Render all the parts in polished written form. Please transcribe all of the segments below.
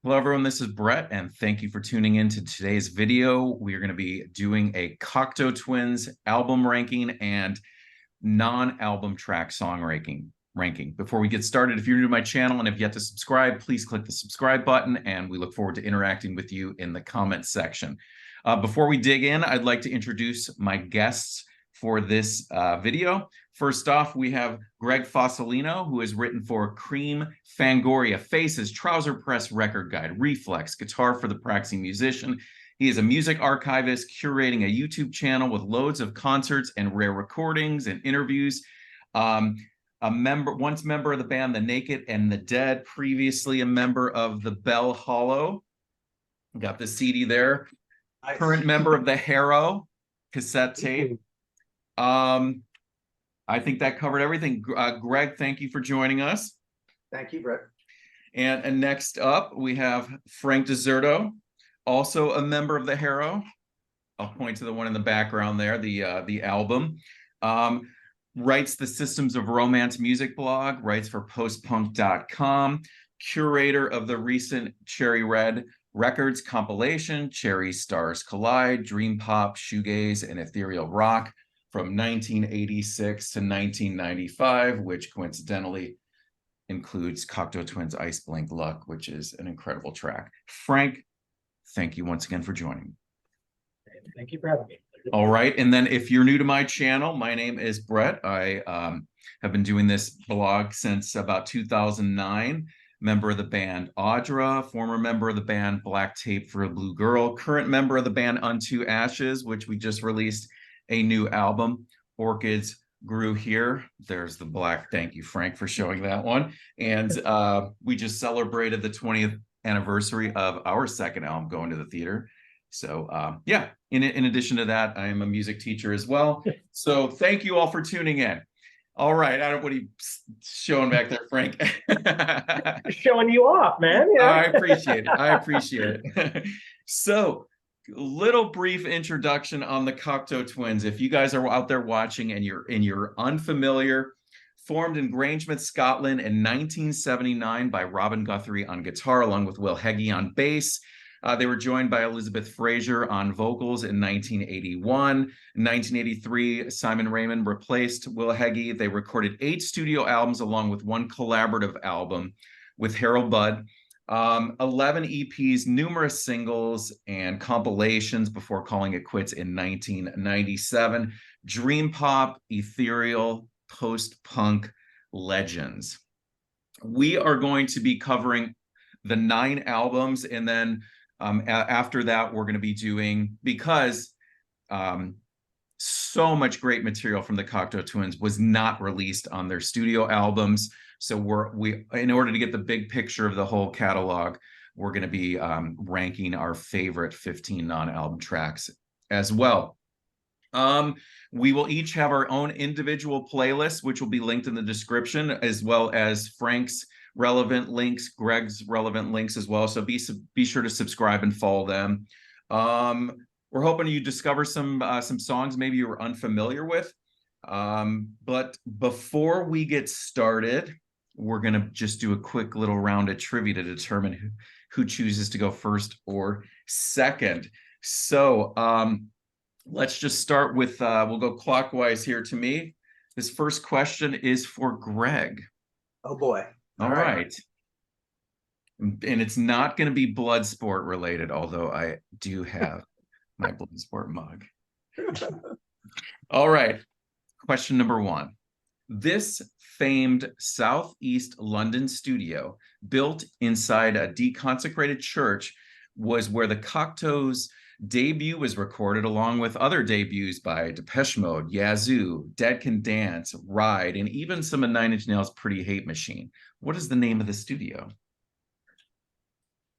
Hello everyone, this is Brett, and thank you for tuning in to today's video. We are going to be doing a Cocteau Twins album ranking and non-album track song ranking. Before we get started, if you're new to my channel and have yet to subscribe, please click the subscribe button, and we look forward to interacting with you in the comments section. Before we dig in, I'd like to introduce my guests for this video. First off, we have Greg Fasolino, who has written for Creem, Fangoria, Faces, Trouser Press, Record Guide, Reflex, Guitar for the Practicing Musician. He is a music archivist curating a YouTube channel with loads of concerts and rare recordings and interviews. Once member of the band The Naked and the Dead, previously a member of the Bell Hollow. Got the CD there. Nice. Current member of the Harrow cassette tape. I think that covered everything. Greg, thank you for joining us. Thank you, Brett. And next up, we have Frank Deserto, also a member of the Harrow. I'll point to the one in the background there, the album. Writes the Systems of Romance music blog, writes for postpunk.com, curator of the recent Cherry Red Records compilation, Cherry Stars Collide, Dream Pop, Shoegaze, and Ethereal Rock, from 1986 to 1995, which coincidentally includes Cocteau Twins' Ice Blink Luck, which is an incredible track. Frank, thank you once again for joining me. Thank you for having me. All right, and then if you're new to my channel, my name is Brett. I have been doing this blog since about 2009. Member of the band Audra, former member of the band Black Tape for a Blue Girl, current member of the band Unto Ashes, which we just released a new album. Orchids Grew Here. There's the black. Thank you, Frank, for showing that one. And we just celebrated the 20th anniversary of our second album, Going to the Theater. So yeah, in addition to that, I am a music teacher as well. So thank you all for tuning in. All right, I don't know what he's showing back there, Frank. Showing you off, man. Yeah. I appreciate it. I appreciate it. So, little brief introduction on the Cocteau Twins. If you guys are out there watching and you're unfamiliar, formed in Grangemouth, Scotland in 1979 by Robin Guthrie on guitar, along with Will Heggie on bass. They were joined by Elizabeth Fraser on vocals in 1981. In 1983, Simon Raymond replaced Will Heggie. They recorded 8 studio albums along with 1 collaborative album with Harold Budd. 11 EPs, numerous singles and compilations before calling it quits in 1997. Dream pop, ethereal, post-punk legends. We are going to be covering the 9 albums, and then after that, we're going to be doing, because so much great material from the Cocteau Twins was not released on their studio albums. So we in order to get the big picture of the whole catalog, we're going to be ranking our favorite 15 non-album tracks as well. We will each have our own individual playlists, which will be linked in the description, as well as Frank's relevant links, Greg's relevant links as well. So be sure to subscribe and follow them. We're hoping you discover some songs maybe you were unfamiliar with. But before we get started, we're going to just do a quick little round of trivia to determine who chooses to go first or second. So let's just start with, we'll go clockwise here to me. This first question is for Greg. Oh, boy. All right. And it's not going to be Bloodsport related, although I do have my Bloodsport mug. All right. Question number 1. This famed Southeast London studio, built inside a deconsecrated church, was where the Cocteau's debut was recorded, along with other debuts by Depeche Mode, Yazoo, Dead Can Dance, Ride, and even some of Nine Inch Nails' Pretty Hate Machine. What is the name of the studio?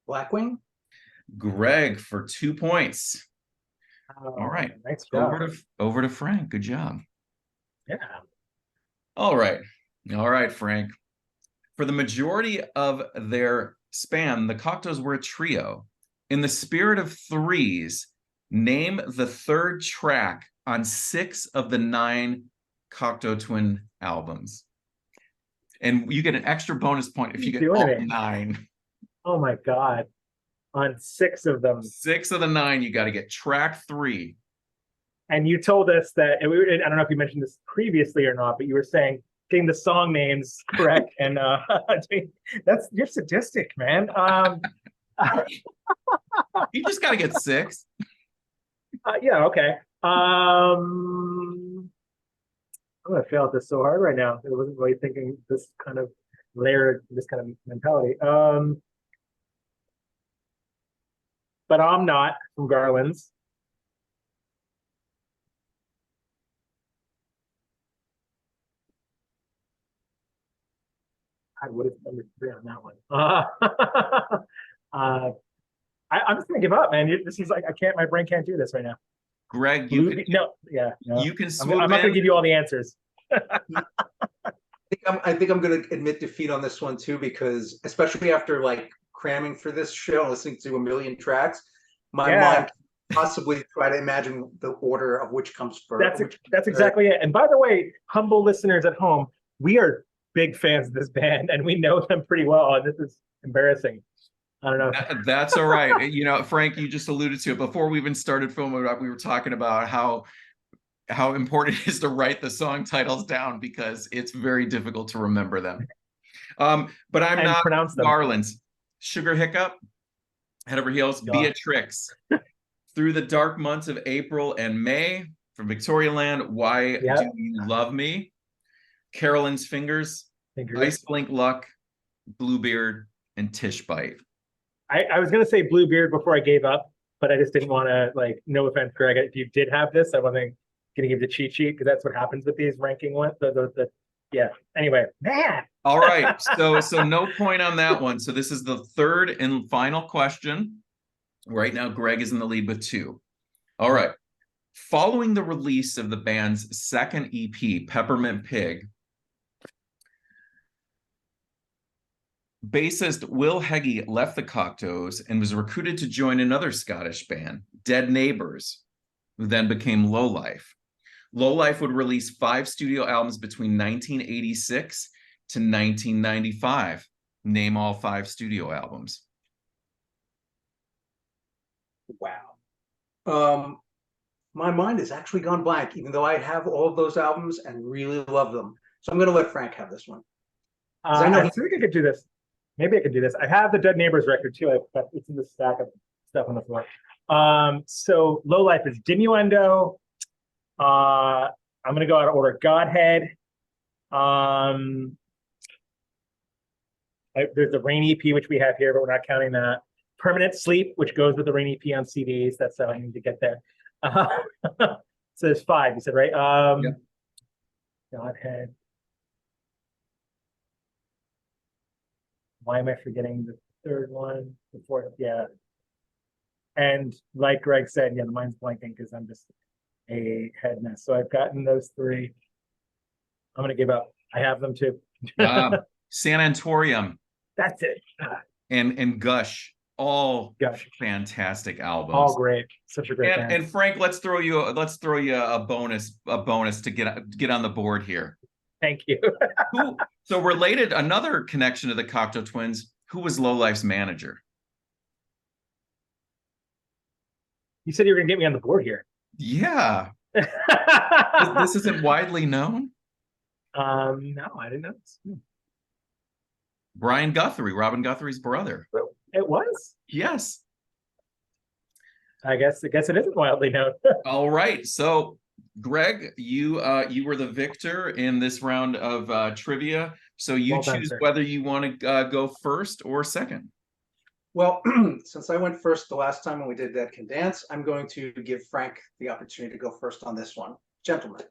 Blackwing? Greg for 2 points. All right. Nice job. Over to Frank. Good job. Yeah. All right. All right, Frank. For the majority of their span, the Cocteaus were a trio. In the spirit of threes, name the 3rd track on 6 of the 9 Cocteau Twin albums. And you get an extra bonus point if you get all 9. Oh my God. on 6 of them. 6 of the 9, you got to get track 3. And you told us that, and I don't know if you mentioned this previously or not, but you were saying getting the song names correct. And that's, you're sadistic, man. You just got to get 6. Yeah, okay. I'm gonna fail at this so hard right now. I wasn't really thinking this kind of layered, this kind of mentality. But I'm not from Garland's. What is number 3 on that one? I'm just gonna give up, man. This is like, I can't. My brain can't do this right now. Greg, No. you can swoop I'm not gonna in. give you all the answers. I think I'm going to admit defeat on this one too, because especially after like cramming for this show and listening to a million tracks, my mind possibly try to imagine the order of which comes first. That's exactly it. And by the way, humble listeners at home, we are big fans of this band and we know them pretty well. And this is embarrassing. I don't know. That's all right. You know, Frank, you just alluded to it before we even started filming. We were talking about how important it is to write the song titles down because it's very difficult to remember them. But I'm not pronounce them. Garland's. Sugar Hiccup, Head Over Heels, Beatrix. Through the Dark Months of April and May, from Victorialand, Why Do You Love Me? Carolyn's Fingers, Ice Blink Luck, Bluebeard, and Tishbite. I was gonna say Bluebeard before I gave up, but I just didn't want to, like, no offense, Greg, if you did have this, I wasn't gonna give the cheat sheet because that's what happens with these ranking ones. Yeah. Anyway, man. All right. So no point on that one. So this is the third and final question. Right now, Greg is in the lead with 2. All right. Following the release of the band's second EP, Peppermint Pig, bassist Will Heggie left the Cocteaus and was recruited to join another Scottish band, Dead Neighbors, who then became Lowlife. Lowlife would release 5 studio albums between 1986 to 1995. Name all 5 studio albums. Wow. My mind has actually gone blank, even though I have all of those albums and really love them. So I'm going to let Frank have this one. I think I could do this. Maybe I could do this. I have the Dead Neighbors record too. It's in the stack of stuff on the floor. So Lowlife is Diminuendo. I'm gonna go out of order. Godhead. There's the Rain EP, which we have here, but we're not counting that. Permanent Sleep, which goes with the Rain EP on CDs. That's how I need to get there. So there's 5, you said, right? Yep. Godhead. Why am I forgetting the third one? The fourth, yeah. And like Greg said, yeah, the mind's blanking because I'm just a head mess. So I've gotten those 3. I'm gonna give up. I have them too. Sanatorium. That's it. And Gush. All fantastic albums. All great. Such a great band. And Frank, let's throw you a bonus to get on the board here. Thank you. So related, another connection to the Cocteau Twins, who was Lowlife's manager? You said you were gonna get me on the board here. Yeah. This isn't widely known? No, I didn't know this. Brian Guthrie, Robin Guthrie's brother. It was? Yes. I guess it isn't wildly known. All right. So Greg, you were the victor in this round of trivia. So you choose whether you want to go first or second. Well, since I went first the last time when we did Dead Can Dance, I'm going to give Frank the opportunity to go first on this one. Gentlemen.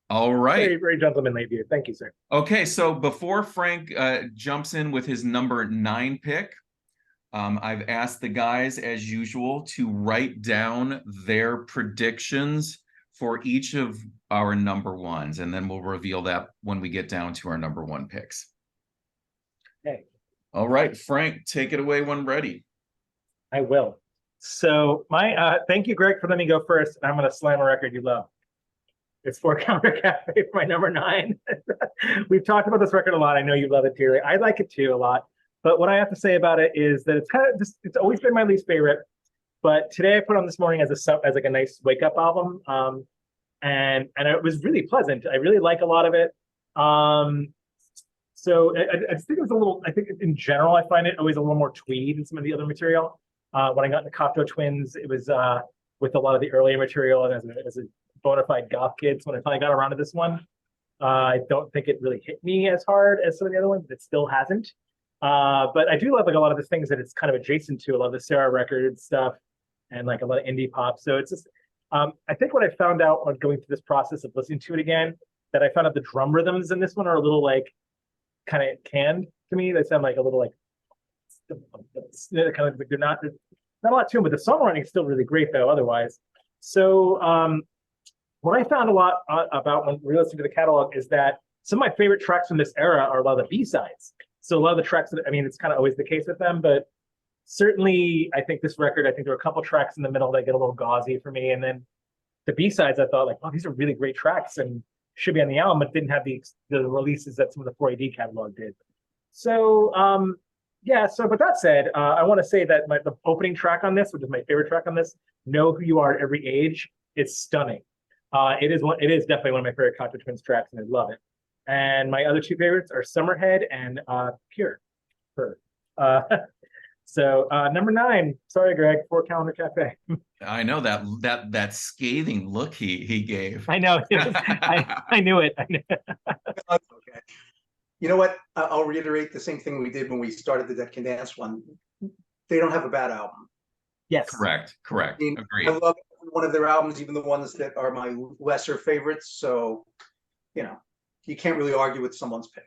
All right. Very, very gentlemanly of you. Thank you, sir. Okay, so before Frank jumps in with his number 9 pick, I've asked the guys, as usual, to write down their predictions for each of our number 1s, and then we'll reveal that when we get down to our number 1 picks. Okay. All right, Frank, take it away when ready. I will. So thank you, Greg, for letting me go first. I'm going to slam a record you love. It's For Counter Cafe for my number 9. We've talked about this record a lot. I know you love it dearly. I like it too a lot. But what I have to say about it is that it's kind of just, it's always been my least favorite. But today I put on this morning as as like a nice wake up album. And it was really pleasant. I really like a lot of it. So I just think it was a little, I think in general, I find it always a little more twee than some of the other material. When I got the Cocteau Twins, it was with a lot of the earlier material, and as a bona fide goth kid. So when I finally got around to this one, I don't think it really hit me as hard as some of the other ones, but it still hasn't. But I do love like a lot of the things that it's kind of adjacent to, a lot of the Sarah Records stuff and like a lot of indie pop. So it's just, I think what I found out on going through this process of listening to it again, that I found out the drum rhythms in this one are a little like kind of canned to me. They sound like a little like kind of like there's not a lot to them, but the songwriting is still really great though. Otherwise, so what I found a lot about when we listened to the catalog is that some of my favorite tracks from this era are a lot of the B-sides. So a lot of the tracks that, I mean, it's kind of always the case with them, but certainly I think this record, I think there were a couple tracks in the middle that get a little gauzy for me. And then the B-sides, I thought like, oh, these are really great tracks and should be on the album, but didn't have the releases that some of the 4AD catalog did. So, yeah, so but that said, I want to say that the opening track on this, which is my favorite track on this, Know Who You Are at Every Age, it's stunning. It is definitely one of my favorite Cocteau Twins tracks, and I love it. And my other two favorites are Summerhead and Pure. So number 9, sorry, Greg, 4 Calendar Cafe. I know that scathing look he gave. I know. I knew it. Okay. You know what? I'll reiterate the same thing we did when we started the Dead Can Dance one. They don't have a bad album. Yes. Correct. I mean, Agreed. I love one of their albums, even the ones that are my lesser favorites. So, you know, you can't really argue with someone's pick.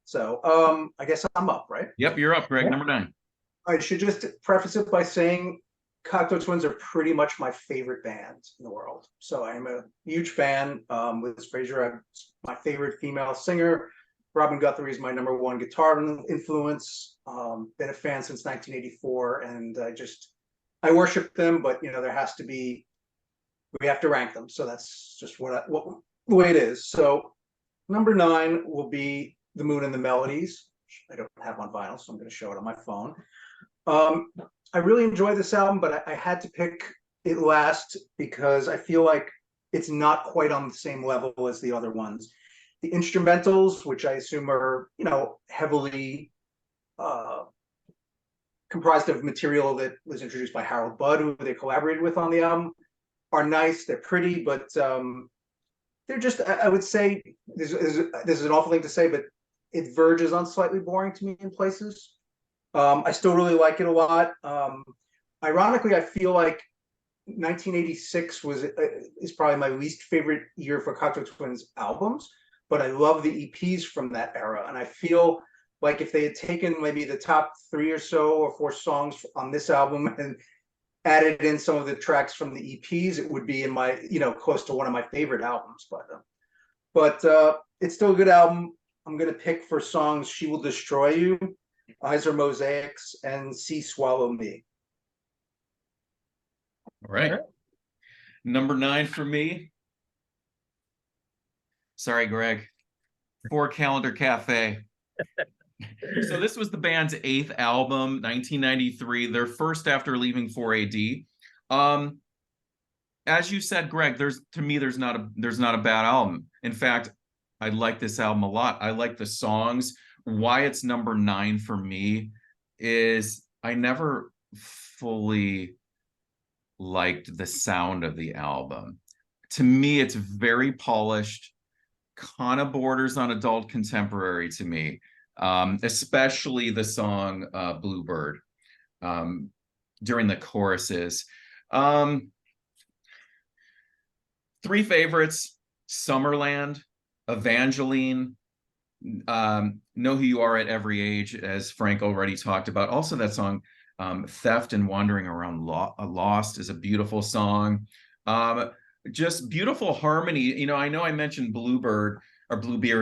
So, I guess I'm up, right? Yep, you're up, Greg. Yeah. Number 9. I should just preface it by saying Cocteau Twins are pretty much my favorite band in the world. So I am a huge fan. Liz Fraser, I'm my favorite female singer. Robin Guthrie is my #1 guitar influence. Been a fan since 1984, and I worship them. But you know, we have to rank them. So that's just what the way it is. So number 9 will be The Moon and the Melodies. I don't have on vinyl, so I'm going to show it on my phone. I really enjoy this album, but I had to pick it last because I feel like it's not quite on the same level as the other ones. The instrumentals, which I assume are, you know, heavily comprised of material that was introduced by Harrow Budd, who they collaborated with on the album, are nice. They're pretty, but they're just, I would say, this is an awful thing to say, but it verges on slightly boring to me in places. I still really like it a lot. Ironically, I feel like 1986 is probably my least favorite year for Cocteau Twins albums, but I love the EPs from that era. And I feel like if they had taken maybe the top 3 or so or 4 songs on this album and added in some of the tracks from the EPs, it would be in my, you know, close to one of my favorite albums. But it's still a good album. I'm going to pick for songs She Will Destroy You, Eyes Are Mosaics, and See Swallow Me. All right. Number 9 for me. Sorry, Greg. 4 Calendar Cafe. So this was the band's 8th album, 1993, their first after leaving 4AD. As you said, Greg, there's not a bad album. In fact, I like this album a lot. I like the songs. Why it's number 9 for me is I never fully liked the sound of the album. To me, it's very polished, kind of borders on adult contemporary to me, especially the song Bluebird during the choruses. 3 favorites: Summerland, Evangeline, Know Who You Are at Every Age, as Frank already talked about. Also that song, Theft and Wandering Around Lost, is a beautiful song. Just beautiful harmony. You know I mentioned Bluebeard,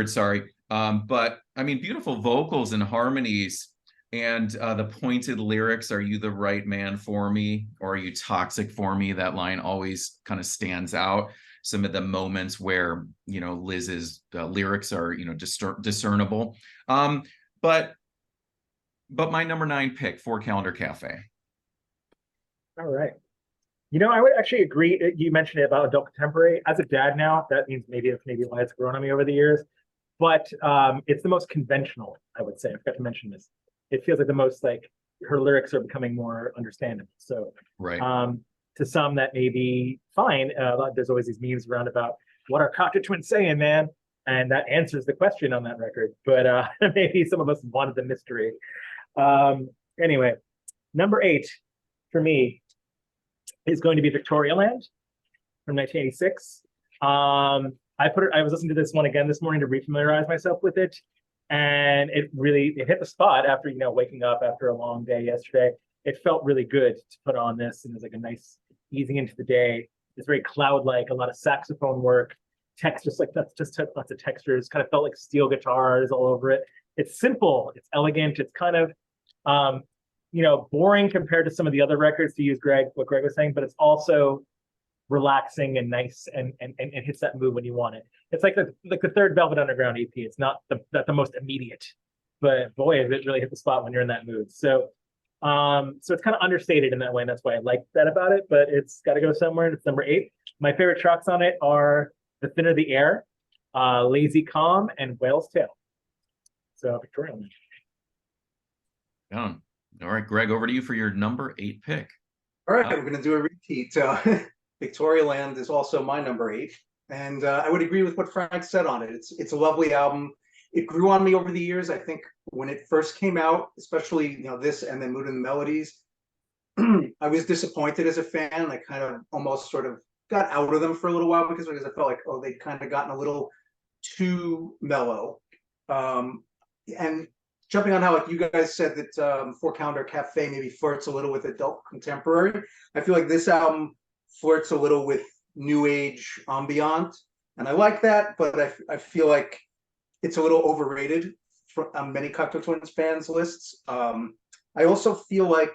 sorry. But I mean, beautiful vocals and harmonies, and the pointed lyrics. Are you the right man for me, or are you toxic for me? That line always kind of stands out. Some of the moments where, you know, Liz's lyrics are, you know, discernible. But but my number 9 pick, Four Calendar Cafe. All right. You know, I would actually agree. You mentioned it about adult contemporary. As a dad now, that means maybe why it's grown on me over the years. But it's the most conventional, I would say. I forgot to mention this. It feels like the most like her lyrics are becoming more understandable. So Right. To some that may be fine. There's always these memes around about what are Cocteau Twins saying, man? And that answers the question on that record. But maybe some of us wanted the mystery. Anyway, number 8 for me is going to be Victorialand from 1986. I was listening to this one again this morning to refamiliarize myself with it. And it hit the spot after, waking up after a long day yesterday. It felt really good to put on this, and it was like a nice easing into the day. It's very cloud-like, a lot of saxophone work, text, just lots of textures, kind of felt like steel guitars all over it. It's simple, it's elegant, it's kind of, boring compared to some of the other records, to use what Greg was saying, but it's also relaxing and nice and hits that mood when you want it. It's like the third Velvet Underground EP. It's not the most immediate, but boy, it really hit the spot when you're in that mood. So it's kind of understated in that way, and that's why I like that about it, but it's got to go somewhere, and it's number 8. My favorite tracks on it are The Thinner the Air, Lazy Calm, and Whale's Tail. So Victorialand. All right, Greg, over to you for your number 8 pick. All right, I'm going to do a repeat. Victorialand is also my number 8, and I would agree with what Frank said on it. It's a lovely album. It grew on me over the years. I think when it first came out, especially this and then Mood and the Melodies, I was disappointed as a fan. I kind of almost sort of got out of them for a little while because I felt like, they'd kind of gotten a little too mellow. And jumping on how, like you guys said, that Four Calendar Cafe maybe flirts a little with adult contemporary, I feel like this album flirts a little with new age ambient, and I like that, but I feel like it's a little overrated on many Cocteau Twins fans lists. I also feel like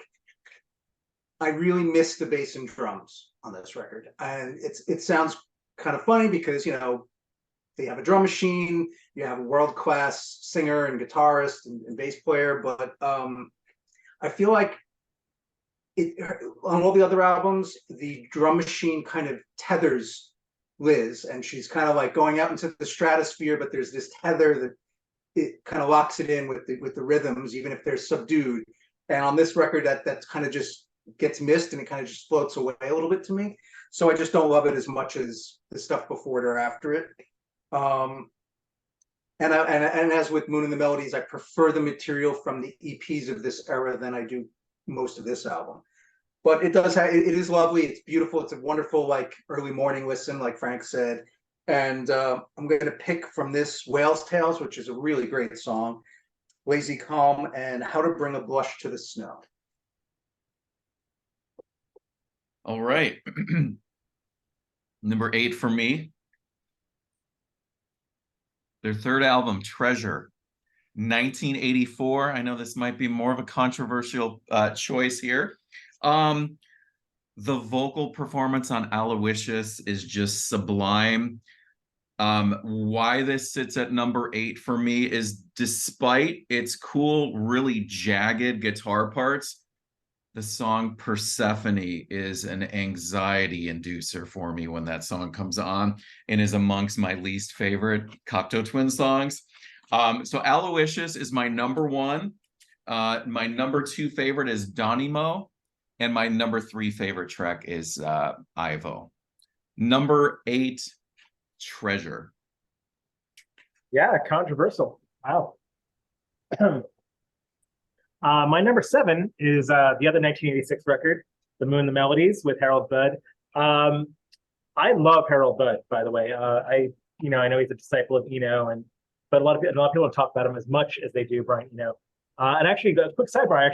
I really miss the bass and drums on this record, and it sounds kind of funny because they have a drum machine, you have a world-class singer and guitarist and bass player, but I feel like on all the other albums, the drum machine kind of tethers Liz, and she's kind of like going out into the stratosphere, but there's this tether that it kind of locks it in with the rhythms, even if they're subdued. And on this record, that's kind of just gets missed, and it kind of just floats away a little bit to me. So I just don't love it as much as the stuff before it or after it. And as with Moon and the Melodies, I prefer the material from the EPs of this era than I do most of this album. But it is lovely. It's beautiful. It's a wonderful, like, early morning listen, like Frank said. And I'm going to pick from this Whale's Tales, which is a really great song, Lazy Calm, and How to Bring a Blush to the Snow. All right. Number 8 for me. Their third album, Treasure, 1984. I know this might be more of a controversial choice here. The vocal performance on Aloysius is just sublime. Why this sits at number 8 for me is, despite its cool, really jagged guitar parts, the song Persephone is an anxiety inducer for me when that song comes on, and is amongst my least favorite Cocteau Twins songs. So Aloysius is my number 1. My number 2 favorite is Donimo, and my number 3 favorite track is Ivo. Number 8, Treasure. Yeah, controversial. Wow. My number 7 is the other 1986 record, The Moon and the Melodies with Harold Budd. I love Harold Budd, by the way. I know he's a disciple of Eno, but a lot of people don't talk about him as much as they do Brian Eno. And actually, a quick sidebar, I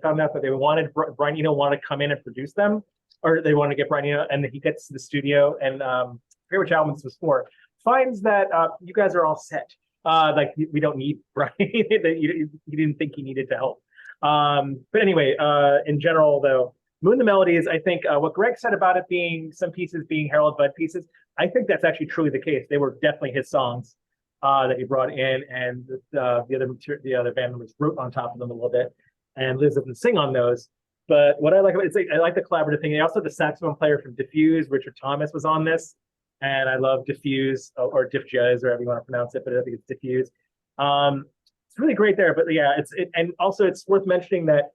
found out that Brian Eno wanted to come in and produce them, or they wanted to get Brian Eno, and he gets to the studio, and I forget which album this was for, finds that you guys are all set. Like, we don't need Brian. You didn't think he needed to help. But anyway, in general, though, Moon the Melodies, I think what Greg said about it being some pieces being Harold Budd pieces, I think that's actually truly the case. They were definitely his songs. that he brought in, and the other band members wrote on top of them a little bit, and Liz doesn't sing on those. But what I like about it, I like the collaborative thing. Also, the saxophone player from Diffuse, Richard Thomas, was on this, and I love Diffuse or Diffjez, or however you want to pronounce it, but I think it's Diffuse. It's really great there. But yeah, and also it's worth mentioning that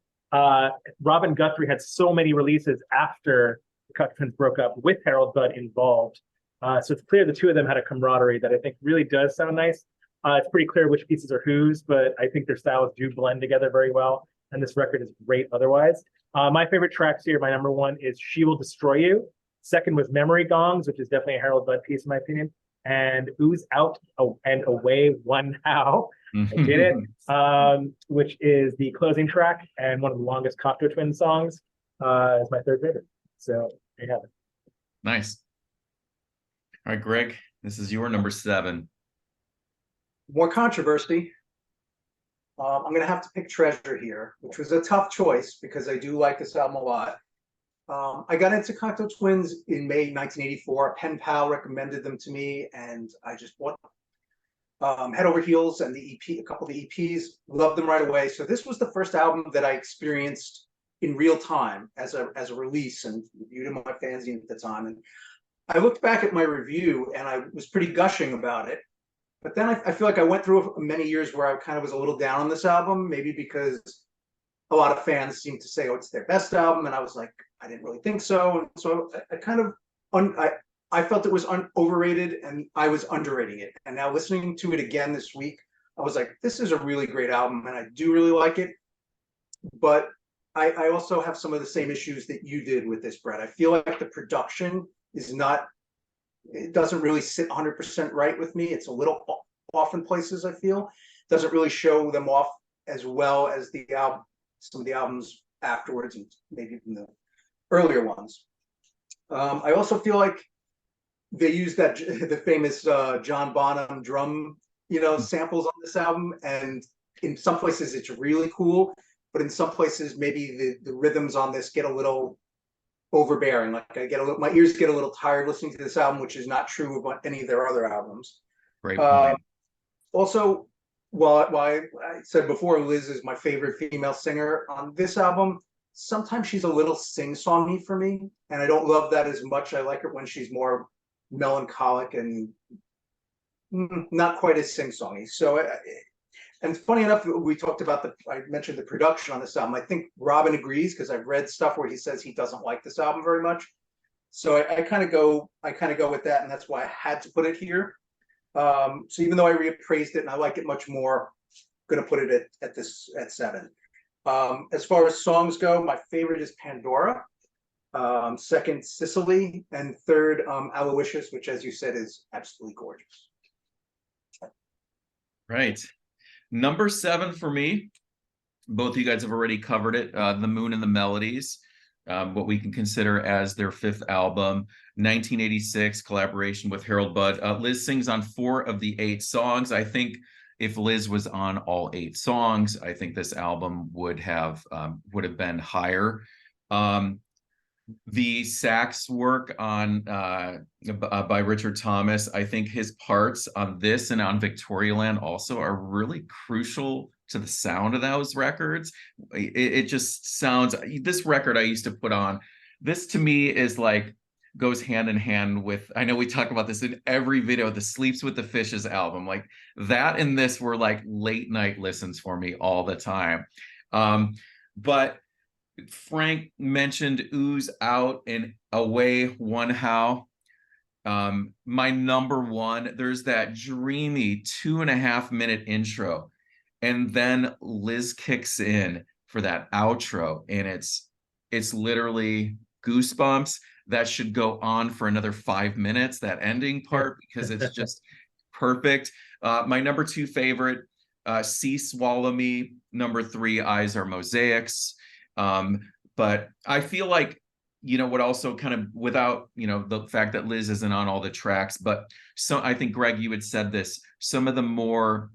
Robin Guthrie had so many releases after the Cocteau Twins broke up with Harold Budd involved. So it's clear the two of them had a camaraderie that I think really does sound nice. It's pretty clear which pieces are whose, but I think their styles do blend together very well. And this record is great otherwise. My favorite tracks here, my number one is She Will Destroy You. Second was Memory Gongs, which is definitely a Harold Budd piece in my opinion. And Ooze Out and Away One How. I did it, which is the closing track and one of the longest Cocteau Twins songs. Is my third favorite. So there you have it. Nice. All right, Greg, this is your number 7. More controversy. I'm going to have to pick Treasure here, which was a tough choice because I do like this album a lot. I got into Cocteau Twins in May 1984. Pen Pal recommended them to me, and I just bought Head Over Heels and the EP, a couple of the EPs. Loved them right away. So this was the first album that I experienced in real time as a release and reviewed in my fanzine at the time. And I looked back at my review and I was pretty gushing about it. But then I feel like I went through many years where I kind of was a little down on this album, maybe because a lot of fans seem to say, oh, it's their best album. And I was like, I didn't really think so. And so I kind of, I felt it was overrated and I was underrating it. And now listening to it again this week, I was like, this is a really great album and I do really like it. But I also have some of the same issues that you did with this, Brett. I feel like the production is not, it doesn't really sit 100% right with me. It's a little off in places, I feel. Doesn't really show them off as well as the album, some of the albums afterwards, and maybe even the earlier ones. I also feel like they used the famous John Bonham drum, samples on this album, and in some places it's really cool, but in some places maybe the rhythms on this get a little overbearing. Like my ears get a little tired listening to this album, which is not true about any of their other albums. Great point. Also, while I said before, Liz is my favorite female singer on this album, sometimes she's a little sing-songy for me, and I don't love that as much. I like her when she's more melancholic and not quite as sing-songy. So, and funny enough, we talked about I mentioned the production on this album. I think Robin agrees because I've read stuff where he says he doesn't like this album very much. So I kind of go with that, and that's why I had to put it here. So even though I reappraised it and I like it much more, I'm going to put it at 7. As far as songs go, my favorite is Pandora. Second, Sicily, and third, Aloysius, which, as you said, is absolutely gorgeous. Right. Number 7 for me, both of you guys have already covered it, The Moon and the Melodies, what we can consider as their 5th album, 1986, collaboration with Harold Budd. Liz sings on 4 of the 8 songs. I think if Liz was on all 8 songs, I think this album would have been higher. The sax work on by Richard Thomas, I think his parts on this and on Victorialand also are really crucial to the sound of those records. It just sounds, this record I used to put on, this to me is like, goes hand in hand with, I know we talk about this in every video, the Sleeps with the Fishes album, like that and this were like late night listens for me all the time. But Frank mentioned Ooze Out and Away One How. My number 1, there's that dreamy 2.5-minute intro, and then Liz kicks in for that outro, and it's literally goosebumps. That should go on for another 5 minutes, that ending part, because it's just perfect. My number 2 favorite, See Swallow Me. Number 3, Eyes Are Mosaics. But I feel like, what also kind of, without, the fact that Liz isn't on all the tracks, but I think, Greg, you had said this, some of the more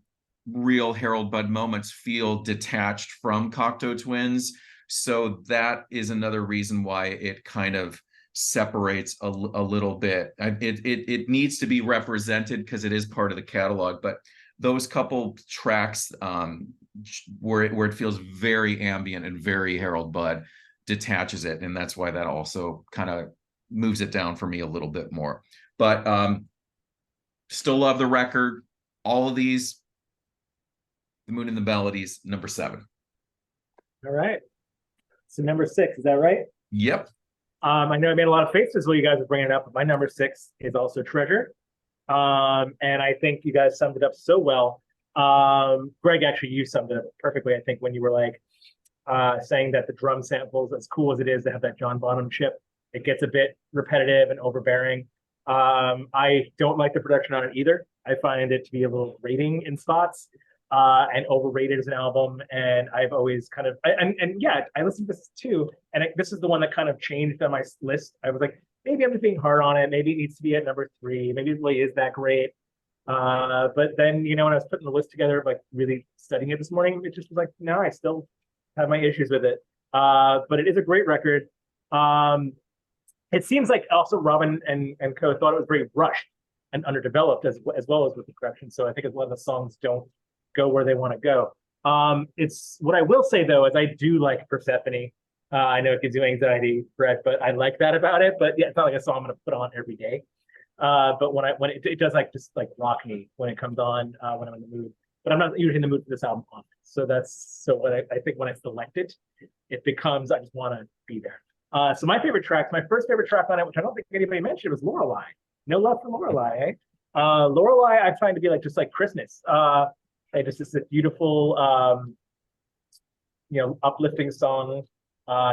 real Harold Budd moments feel detached from Cocteau Twins. So that is another reason why it kind of separates a little bit. It needs to be represented because it is part of the catalog, but those couple tracks where it feels very ambient and very Harold Budd detaches it, and that's why that also kind of moves it down for me a little bit more. But still love the record. All of these, The Moon and the Melodies, number 7. All right. So number 6, is that right? Yep. I know I made a lot of faces while you guys were bringing it up, but my number 6 is also Treasure. And I think you guys summed it up so well. Greg, actually, you summed it up perfectly, I think, when you were like saying that the drum samples, as cool as it is to have that John Bonham chip, it gets a bit repetitive and overbearing. I don't like the production on it either. I find it to be a little grating in spots. And overrated as an album, and I've always kind of yeah, I listened to this too, and this is the one that kind of changed on my list. I was like, maybe I'm just being hard on it. Maybe it needs to be at number 3. Maybe it really is that great. But then, you know, when I was putting the list together, like really studying it this morning, it just was like, no, I still have my issues with it. But it is a great record. It seems like also Robin and Co thought it was very rushed and underdeveloped as well as with the production. So I think a lot of the songs don't go where they want to go. It's what I will say though is I do like Persephone. I know it gives you anxiety, Brett, but I like that about it. But yeah, it's not like a song I'm going to put on every day. But when it does like just like rock me when it comes on when I'm in the mood. But I'm not usually in the mood for this album often. So what I think when I select it, it becomes I just want to be there. So my first favorite track on it, which I don't think anybody mentioned, was Lorelei. No love for Lorelei, eh? Lorelei I find to be like just like Christmas. It's just a beautiful, uplifting song.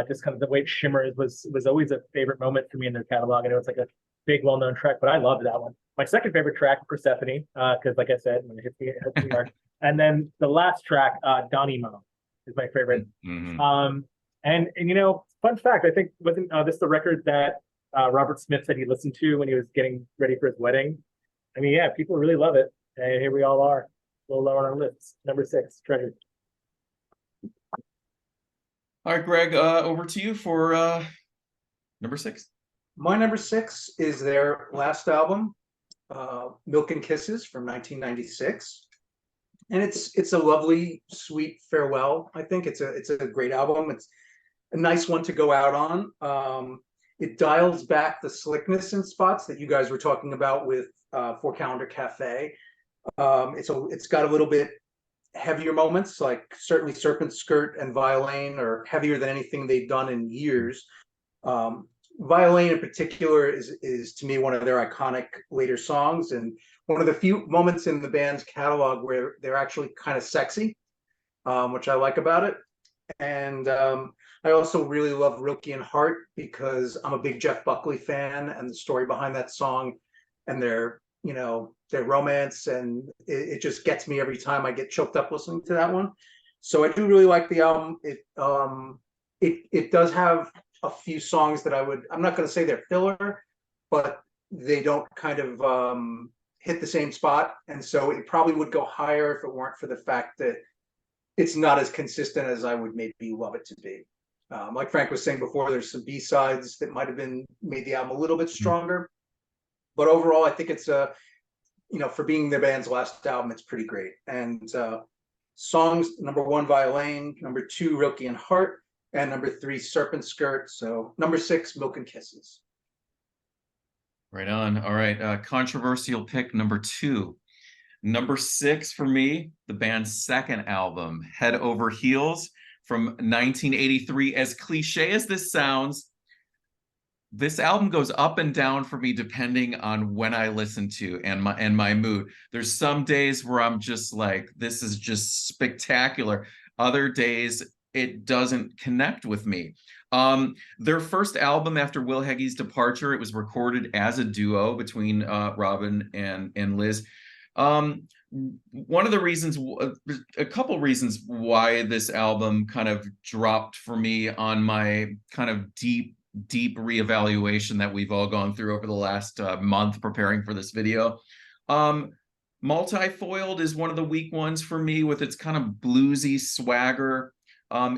Just kind of the way it shimmers was always a favorite moment for me in their catalog. I know it's like a big, well-known track, but I love that one. My second favorite track, Persephone, because like I said, when it hits me hard. And then the last track, Donny Mo, is my favorite. Mm-hmm. And you know, fun fact, I think wasn't this the record that Robert Smith said he listened to when he was getting ready for his wedding? I mean, yeah, people really love it. And here we all are. A little lower on our lists. Number 6, Treasure. All right, Greg, over to you for number 6. My number 6 is their last album, Milk and Kisses from 1996. And it's a lovely, sweet farewell. I think it's a great album. It's a nice one to go out on. It dials back the slickness in spots that you guys were talking about with 4 Calendar Cafe. It's got a little bit heavier moments, like certainly Serpent Skirt and Violin are heavier than anything they've done in years. Violin in particular is to me one of their iconic later songs, and one of the few moments in the band's catalog where they're actually kind of sexy, which I like about it. And I also really love Rilke and Hart because I'm a big Jeff Buckley fan, and the story behind that song and their romance, and it just gets me every time. I get choked up listening to that one. So I do really like the album. It does have a few songs that I'm not going to say they're filler, but they don't kind of hit the same spot. And so it probably would go higher if it weren't for the fact that it's not as consistent as I would maybe love it to be. Like Frank was saying before, there's some B-sides that might have made the album a little bit stronger. But overall, I think it's for being the band's last album, it's pretty great. And songs, number 1, Violin, number 2, Rilke and Hart, and number 3, Serpent Skirt. So number 6, Milk and Kisses. Right on. All right. Controversial pick number 2. Number 6 for me, the band's second album, Head Over Heels from 1983. As cliche as this sounds, this album goes up and down for me depending on when I listen to and my mood. There's some days where I'm just like, this is just spectacular. Other days it doesn't connect with me. Their first album after Will Heggie's departure, it was recorded as a duo between Robin and Liz. One of the reasons, a couple reasons why this album kind of dropped for me on my kind of deep reevaluation that we've all gone through over the last month preparing for this video. Multifoiled is one of the weak ones for me with its kind of bluesy swagger.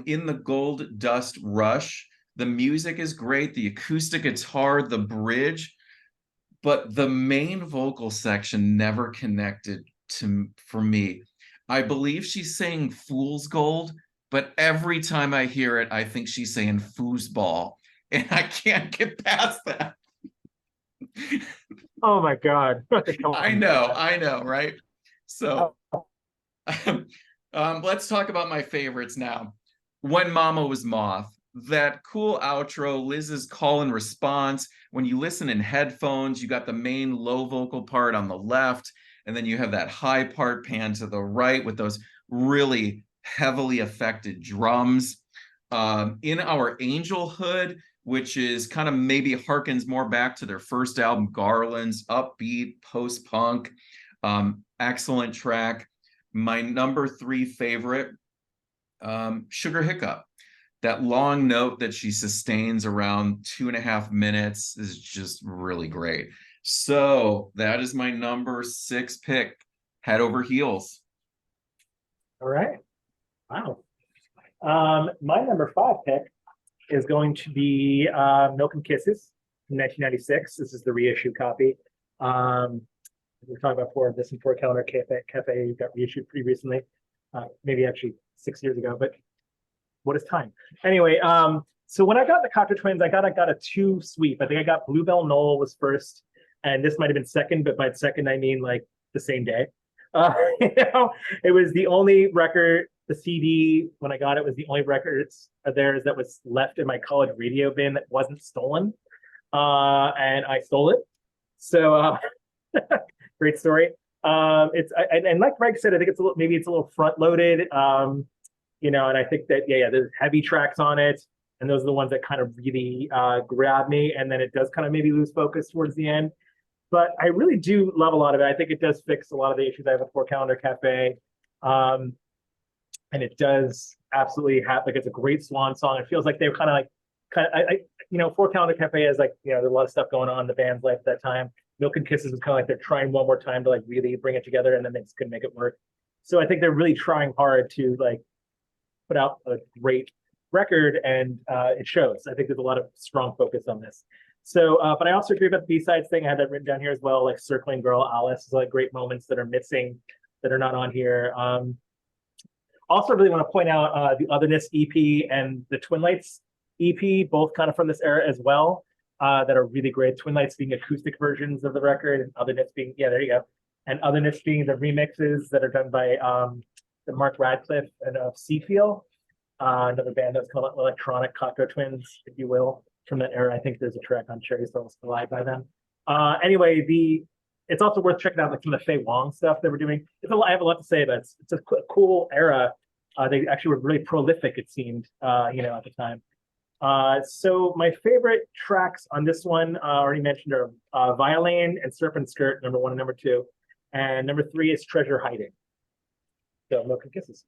In the Gold Dust Rush, The music is great, the acoustic guitar, the bridge, but the main vocal section never connected for me. I believe she's saying fool's gold, but every time I hear it, I think she's saying foosball, and I can't get past that. Oh my God. I know, right? So let's talk about my favorites now. When Mama Was Moth, that cool outro, Liz's call and response. When you listen in headphones, you got the main low vocal part on the left, and then you have that high part pan to the right with those really heavily affected drums. In Our Angelhood, which is kind of maybe harkens more back to their first album, Garlands, upbeat, post-punk, excellent track. My number 3 favorite, Sugar Hiccup. That long note that she sustains around 2.5 minutes is just really great. So that is my number 6 pick, Head Over Heels. All right. Wow. My number 5 pick is going to be Milk and Kisses from 1996. This is the reissue copy. We were talking about this in 4 Calendar Cafe got reissued pretty recently, maybe actually 6 years ago, but what is time? Anyway, so when I got the Cocteau Twins, I got a 2 sweep. I think I got Bluebell Knoll was first, and this might have been second, but by second I mean like the same day. It was the only record, the CD when I got it was the only record of theirs that was left in my college radio bin that wasn't stolen, and I stole it. So great story. And like Greg said, I think it's maybe it's a little front loaded. And I think that there's heavy tracks on it, and those are the ones that kind of really grab me, and then it does kind of maybe lose focus towards the end. But I really do love a lot of it. I think it does fix a lot of the issues I have with 4 Calendar Cafe, and it does absolutely have it's a great swan song. It feels like they were kind of 4 Calendar Cafe has there's a lot of stuff going on in the band's life at that time. Milk and Kisses was kind of like they're trying one more time to really bring it together, and then they just couldn't make it work. So I think they're really trying hard to put out a great record, and it shows. I think there's a lot of strong focus on this. So, but I also agree about the B-sides thing. I had that written down here as well, like Circling Girl, Alice, is great moments that are missing, that are not on here. Also really want to point out the Otherness EP and the Twin Lights EP, both kind of from this era as well, that are really great. Twin Lights being acoustic versions of the record, and Otherness being, there you go. And Otherness being the remixes that are done by the Mark Radcliffe and Seafeel, another band that's called Electronic Cocteau Twins, if you will, from that era. I think there's a track on Cherry Souls Collide by them. Anyway, it's also worth checking out some of the Fei Wong stuff they were doing. I have a lot to say about it. It's a cool era. They actually were really prolific, it seemed, at the time. So my favorite tracks on this one, already mentioned, are Violin and Serpent Skirt, number 1 and number 2. And number 3 is Treasure Hiding. So Milk and Kisses.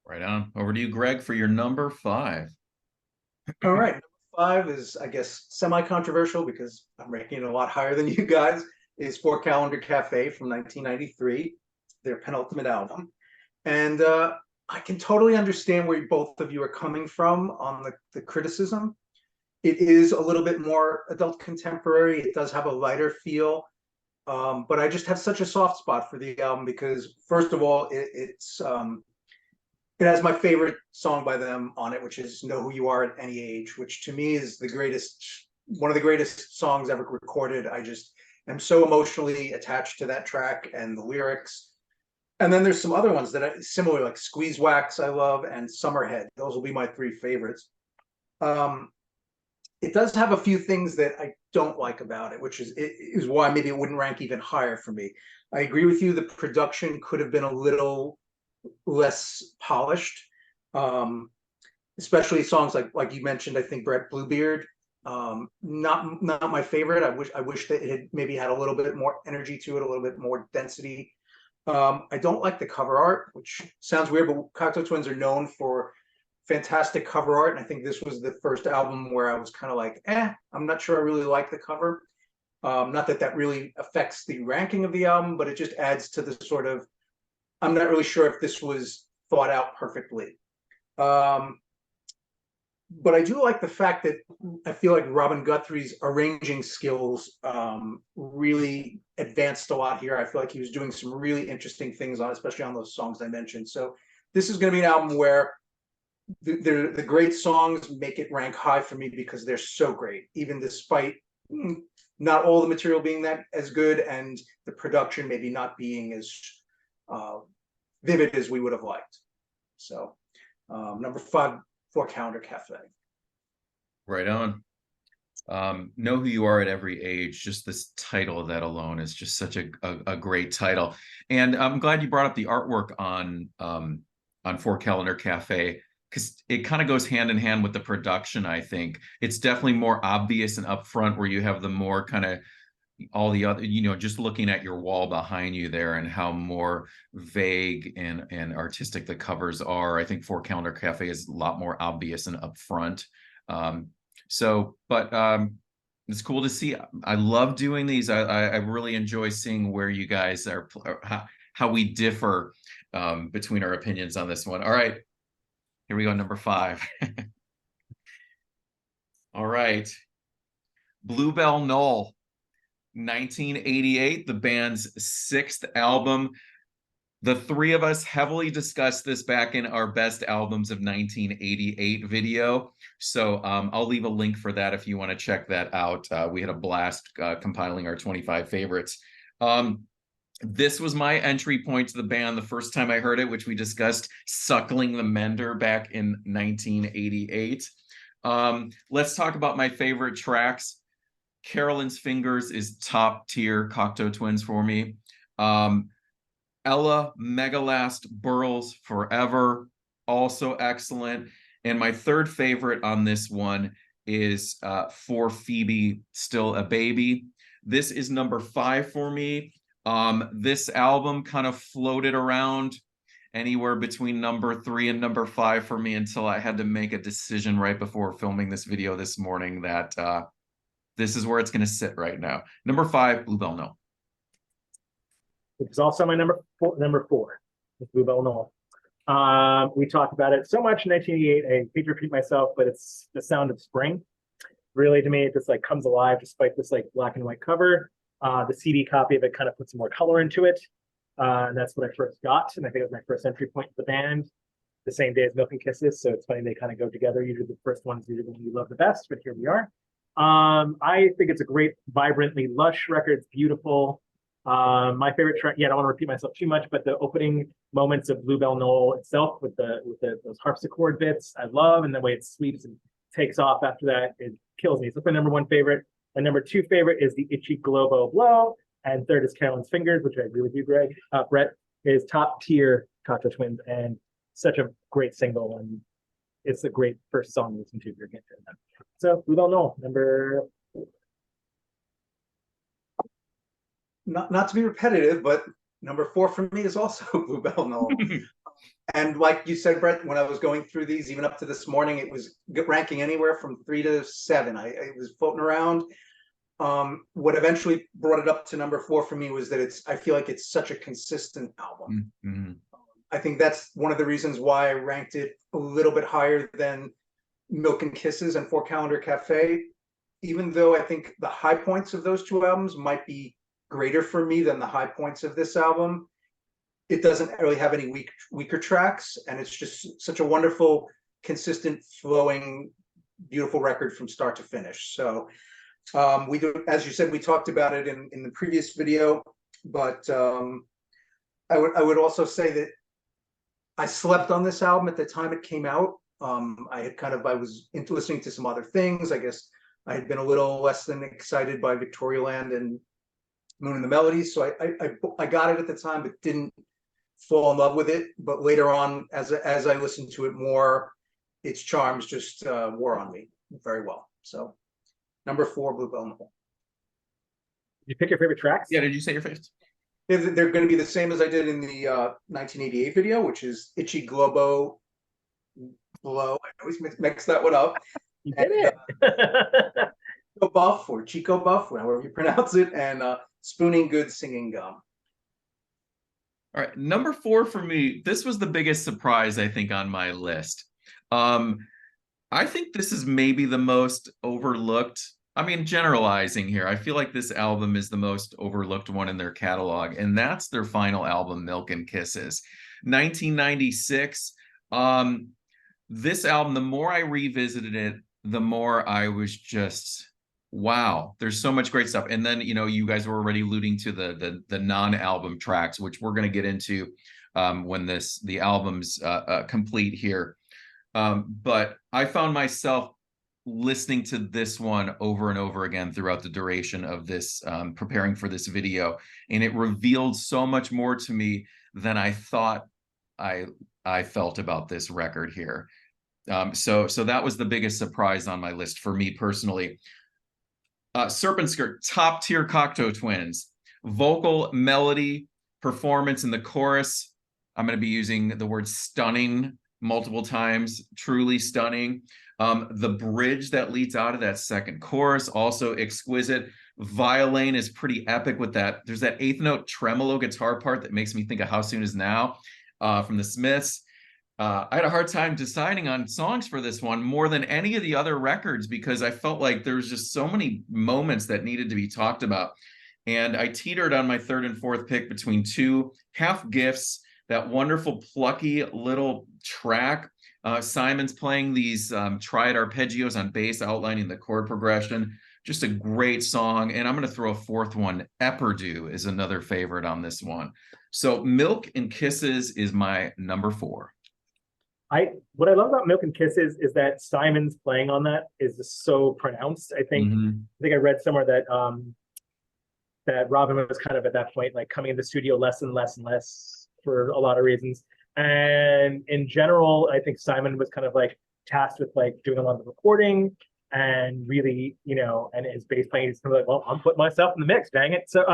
Right on. Over to you, Greg, for your number 5. All right. Number 5 is, I guess, semi-controversial because I'm ranking it a lot higher than you guys, is 4 Calendar Cafe from 1993, their penultimate album. And I can totally understand where both of you are coming from on the criticism. It is a little bit more adult contemporary. It does have a lighter feel. But I just have such a soft spot for the album because, first of all, it has my favorite song by them on it, which is Know Who You Are at Any Age, which to me is one of the greatest songs ever recorded. I just am so emotionally attached to that track and the lyrics. And then there's some other ones that are similar, like Squeeze Wax, I love, and Summerhead. Those will be my 3 favorites. It does have a few things that I don't like about it, which is why maybe it wouldn't rank even higher for me. I agree with you. The production could have been a little less polished, especially songs like you mentioned. I think Brett Bluebeard, not my favorite. I wish that it had maybe had a little bit more energy to it, a little bit more density. I don't like the cover art, which sounds weird, but Cocteau Twins are known for fantastic cover art, and I think this was the first album where I was kind of like, I'm not sure I really like the cover. Not that really affects the ranking of the album, but it just adds to the sort of, I'm not really sure if this was thought out perfectly. but I do like the fact that I feel like Robin Guthrie's arranging skills really advanced a lot here. I feel like he was doing some really interesting things on, especially on those songs I mentioned. So this is going to be an album where the great songs make it rank high for me because they're so great, even despite not all the material being that as good and the production maybe not being as vivid as we would have liked. So number 5, For Calendar Cafe. Right on. Know Who You Are at Every Age. Just this title of that alone is just such a great title. And I'm glad you brought up the artwork on For Calendar Cafe, because it kind of goes hand in hand with the production. I think it's definitely more obvious and upfront, where you have the more kind of all the other, just looking at your wall behind you there and how more vague and artistic the covers are. I think For Calendar Cafe is a lot more obvious and upfront. But it's cool to see. I love doing these. I really enjoy seeing where you guys are, how we differ between our opinions on this one. All right, here we go, number 5. All right, Bluebell Knoll, 1988, the band's 6th album. The three of us heavily discussed this back in our best albums of 1988 video. So I'll leave a link for that if you want to check that out. We had a blast compiling our 25 favorites. This was my entry point to the band the first time I heard it, which we discussed, Suckling the Mender, back in 1988. Let's talk about my favorite tracks. Carolyn's Fingers is top tier Cocteau Twins for me. Ella, Megalast, Burls Forever, also excellent. And my third favorite on this one is For Phoebe, Still a Baby. This is number 5 for me. This album kind of floated around anywhere between number 3 and number 5 for me until I had to make a decision right before filming this video this morning that this is where it's going to sit right now. Number 5, Bluebell Knoll. Which is also my number 4, Bluebell Knoll. We talked about it so much in 1988. I hate to repeat myself, but it's the sound of spring. Really, to me, it just like comes alive despite this like black and white cover. The CD copy of it kind of puts some more color into it. And that's what I first got. And I think it was my first entry point to the band, the same day as Milk and Kisses. So it's funny they kind of go together. Usually the first ones usually the one you love the best, but here we are. I think it's a great, vibrantly lush record. It's beautiful. My favorite track, I don't want to repeat myself too much, but the opening moments of Bluebell Knoll itself with those harpsichord bits, I love, and the way it sweeps and takes off after that, it kills me. So that's my number 1 favorite. My number 2 favorite is the Itchy Globo Blow, and third is Carolyn's Fingers, which I agree with you, Greg. Brett is top tier Cocteau Twins, and such a great single, and it's a great first song to listen to if you're getting to them. So Bluebell Knoll, number 4. Not to be repetitive, but number 4 for me is also Bluebell Knoll. And like you said, Brett, when I was going through these, even up to this morning, it was ranking anywhere from 3 to 7. I was floating around. What eventually brought it up to number 4 for me was that I feel like it's such a consistent album. Mm-hmm. I think that's one of the reasons why I ranked it a little bit higher than Milk and Kisses and For Calendar Cafe, even though I think the high points of those 2 albums might be greater for me than the high points of this album. It doesn't really have any weaker tracks, and it's just such a wonderful, consistent, flowing, beautiful record from start to finish. So we do, as you said, we talked about it in the previous video, but I would also say that I slept on this album at the time it came out. I was into listening to some other things. I guess I had been a little less than excited by Victorialand and Moon and the Melodies, so I got it at the time, but didn't fall in love with it. But later on, as I listened to it more, its charms just wore on me very well. So number 4, Bluebell Knoll. Did you pick your favorite tracks? Yeah, did you say your favorite? They're going to be the same as I did in the 1988 video, which is Itchy Globo Blow. I always mix that one up. You did it. Chico Buff, or Chico Buff, however you pronounce it, and Spooning Good Singing Gum. All right, number 4 for me, this was the biggest surprise, I think, on my list. I think this is maybe the most overlooked. I mean, generalizing here, I feel like this album is the most overlooked one in their catalog, and that's their final album, Milk and Kisses, 1996. This album, the more I revisited it, the more I was just, wow, there's so much great stuff. And then, you know, you guys were already alluding to the non-album tracks, which we're going to get into when the album's complete here. But I found myself listening to this one over and over again throughout the duration of this, preparing for this video, and it revealed so much more to me than I thought I felt about this record here. So that was the biggest surprise on my list for me personally. Serpent Skirt, top tier Cocteau Twins, vocal, melody, performance in the chorus. I'm going to be using the word stunning multiple times, truly stunning. The bridge that leads out of that second chorus, also exquisite. Violin is pretty epic with that. There's that eighth note tremolo guitar part that makes me think of How Soon Is Now from the Smiths. I had a hard time deciding on songs for this one more than any of the other records because I felt like there was just so many moments that needed to be talked about. And I teetered on my third and fourth pick between two half gifts, that wonderful plucky little track. Simon's playing these triad arpeggios on bass, outlining the chord progression. Just a great song. And I'm going to throw a fourth one. Eperdue is another favorite on this one. So Milk and Kisses is my number 4. What I love about Milk and Kisses is that Simon's playing on that is just so pronounced. I think I read somewhere that that Robin was kind of at that point like coming in the studio less and less and less for a lot of reasons. And in general, I think Simon was kind of like tasked with like doing a lot of the recording and really, you know, and his bass playing is kind of like, well, I'm putting myself in the mix, dang it. So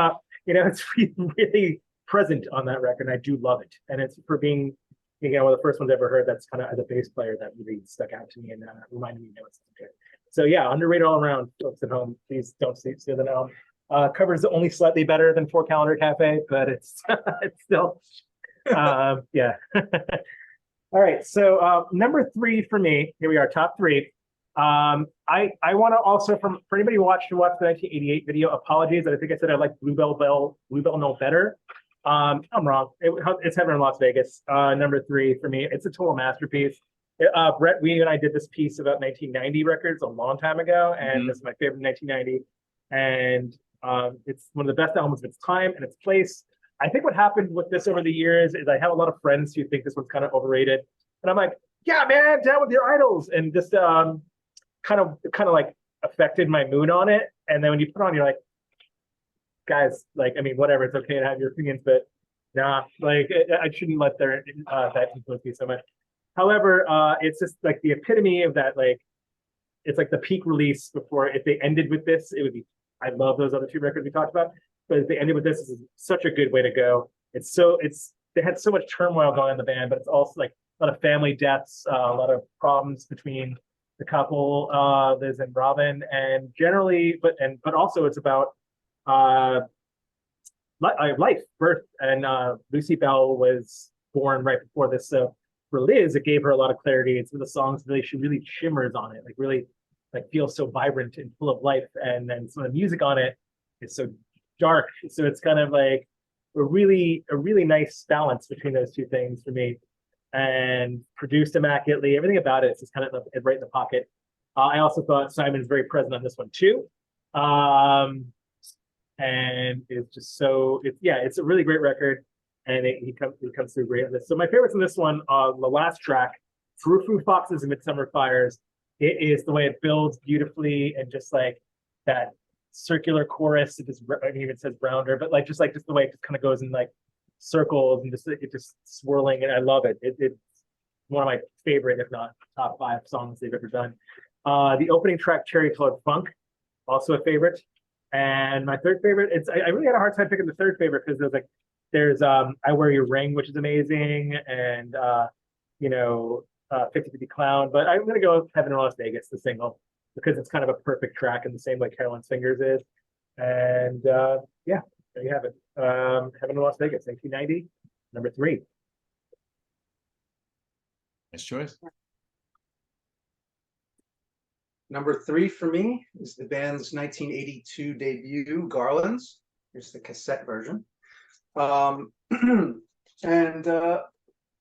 you know, it's really, really present on that record. And I do love it. And it's for being, you know, one of the first ones I ever heard that's kind of as a bass player that really stuck out to me and reminded me, you know, it's good. So yeah, underrated all around, folks at home. Please don't see the album. Covers only slightly better than 4 Calendar Cafe, but it's it's still yeah. All right, so number 3 for me. Here we are, top 3. I want to also, for anybody who watched the 1988 video, apologies. I think I said I like Bluebell No better. I'm wrong. It's Heaven in Las Vegas. Number 3 for me. It's a total masterpiece. Brett, we and I did this piece about 1990 records a long time ago, and this is my favorite 1990. And it's one of the best albums of its time and its place. I think what happened with this over the years is I have a lot of friends who think this one's kind of overrated, and I'm like, yeah, man, down with your idols, and just kind of like affected my mood on it. And then when you put on, you're like, guys, like, I mean, whatever, it's okay to have your opinions, but nah, like, I shouldn't let that influence me so much. However, it's just like the epitome of that, like, it's like the peak release before, if they ended with this, it would be, I love those other 2 records we talked about, but if they ended with this, is such a good way to go. They had so much turmoil going on in the band, but it's also like a lot of family deaths, a lot of problems between the couple, Liz and Robin, and generally, but also it's about life, birth, and Lucy Bell was born right before this. So for Liz, it gave her a lot of clarity. It's the songs she really shimmers on it, like really like feels so vibrant and full of life. And then some of the music on it is so dark. So it's kind of like a really nice balance between those 2 things for me. And produced immaculately, everything about it is just kind of right in the pocket. I also thought Simon's very present on this one too. And it's just so it's a really great record, and he comes through great on this. So my favorites in this one, the last track, Frou Frou Foxes and Midsummer Fires. It is the way it builds beautifully, and just like that circular chorus. It just, I mean, it says Brounder, but like just the way it just kind of goes in like circles and just swirling, and I love it. It's one of my favorite, if not top 5 songs they've ever done. The opening track, Cherry Colored Funk, also a favorite. And my third favorite, I really had a hard time picking the third favorite because there's I Wear Your Ring, which is amazing, and you know, 50-50 Clown, but I'm gonna go with Heaven in Las Vegas, the single, because it's kind of a perfect track in the same way Caroline's Fingers is. And yeah, there you have it. Heaven in Las Vegas, 1990, number 3. Nice choice. Number 3 for me is the band's 1982 debut, Garlands. Here's the cassette version. And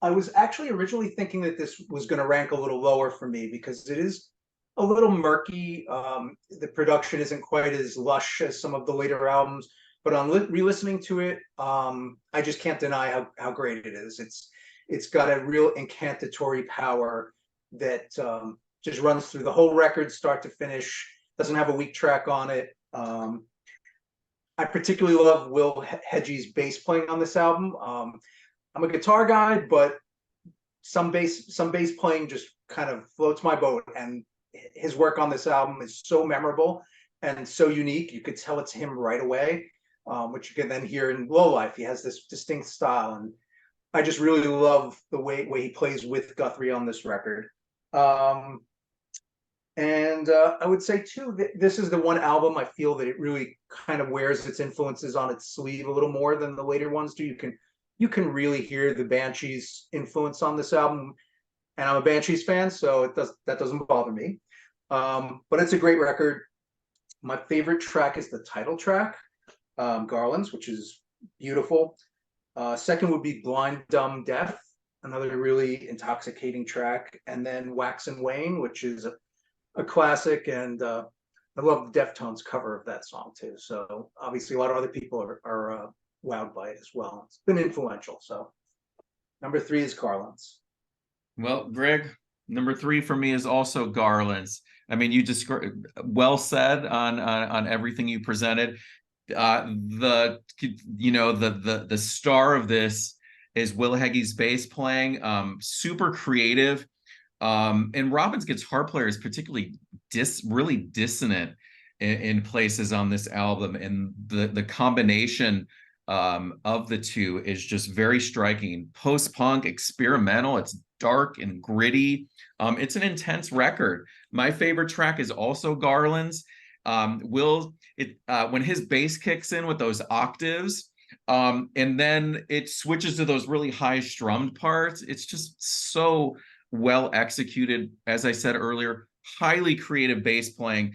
I was actually originally thinking that this was going to rank a little lower for me because it is a little murky. The production isn't quite as lush as some of the later albums, but on re-listening to it, I just can't deny how great it is. It's got a real incantatory power that just runs through the whole record, start to finish. Doesn't have a weak track on it. I particularly love Will Hedges' bass playing on this album. I'm a guitar guy, but some bass playing just kind of floats my boat. And his work on this album is so memorable and so unique. You could tell it's him right away, which you can then hear in Low Life. He has this distinct style, and I just really love the way he plays with Guthrie on this record. And I would say too that this is the one album I feel that it really kind of wears its influences on its sleeve a little more than the later ones do. You can really hear the Banshees influence on this album, and I'm a Banshees fan, so that doesn't bother me. But it's a great record. My favorite track is the title track, Garlands, which is beautiful. Second would be Blind, Dumb, Deaf, another really intoxicating track, and then Wax and Wane, which is a classic, and I love the Deftones cover of that song too. So obviously a lot of other people are wowed by it as well. It's been influential. So number 3 is Garlands. Well, Greg, number 3 for me is also Garlands. I mean, you described well said on everything you presented. The star of this is Will Hedges' bass playing, super creative. And Robin's guitar player is particularly really dissonant in places on this album, and the combination of the two is just very striking. Post-punk, experimental. It's dark and gritty. It's an intense record. My favorite track is also Garlands. When his bass kicks in with those octaves, and then it switches to those really high strummed parts. It's just so well executed. As I said earlier, highly creative bass playing.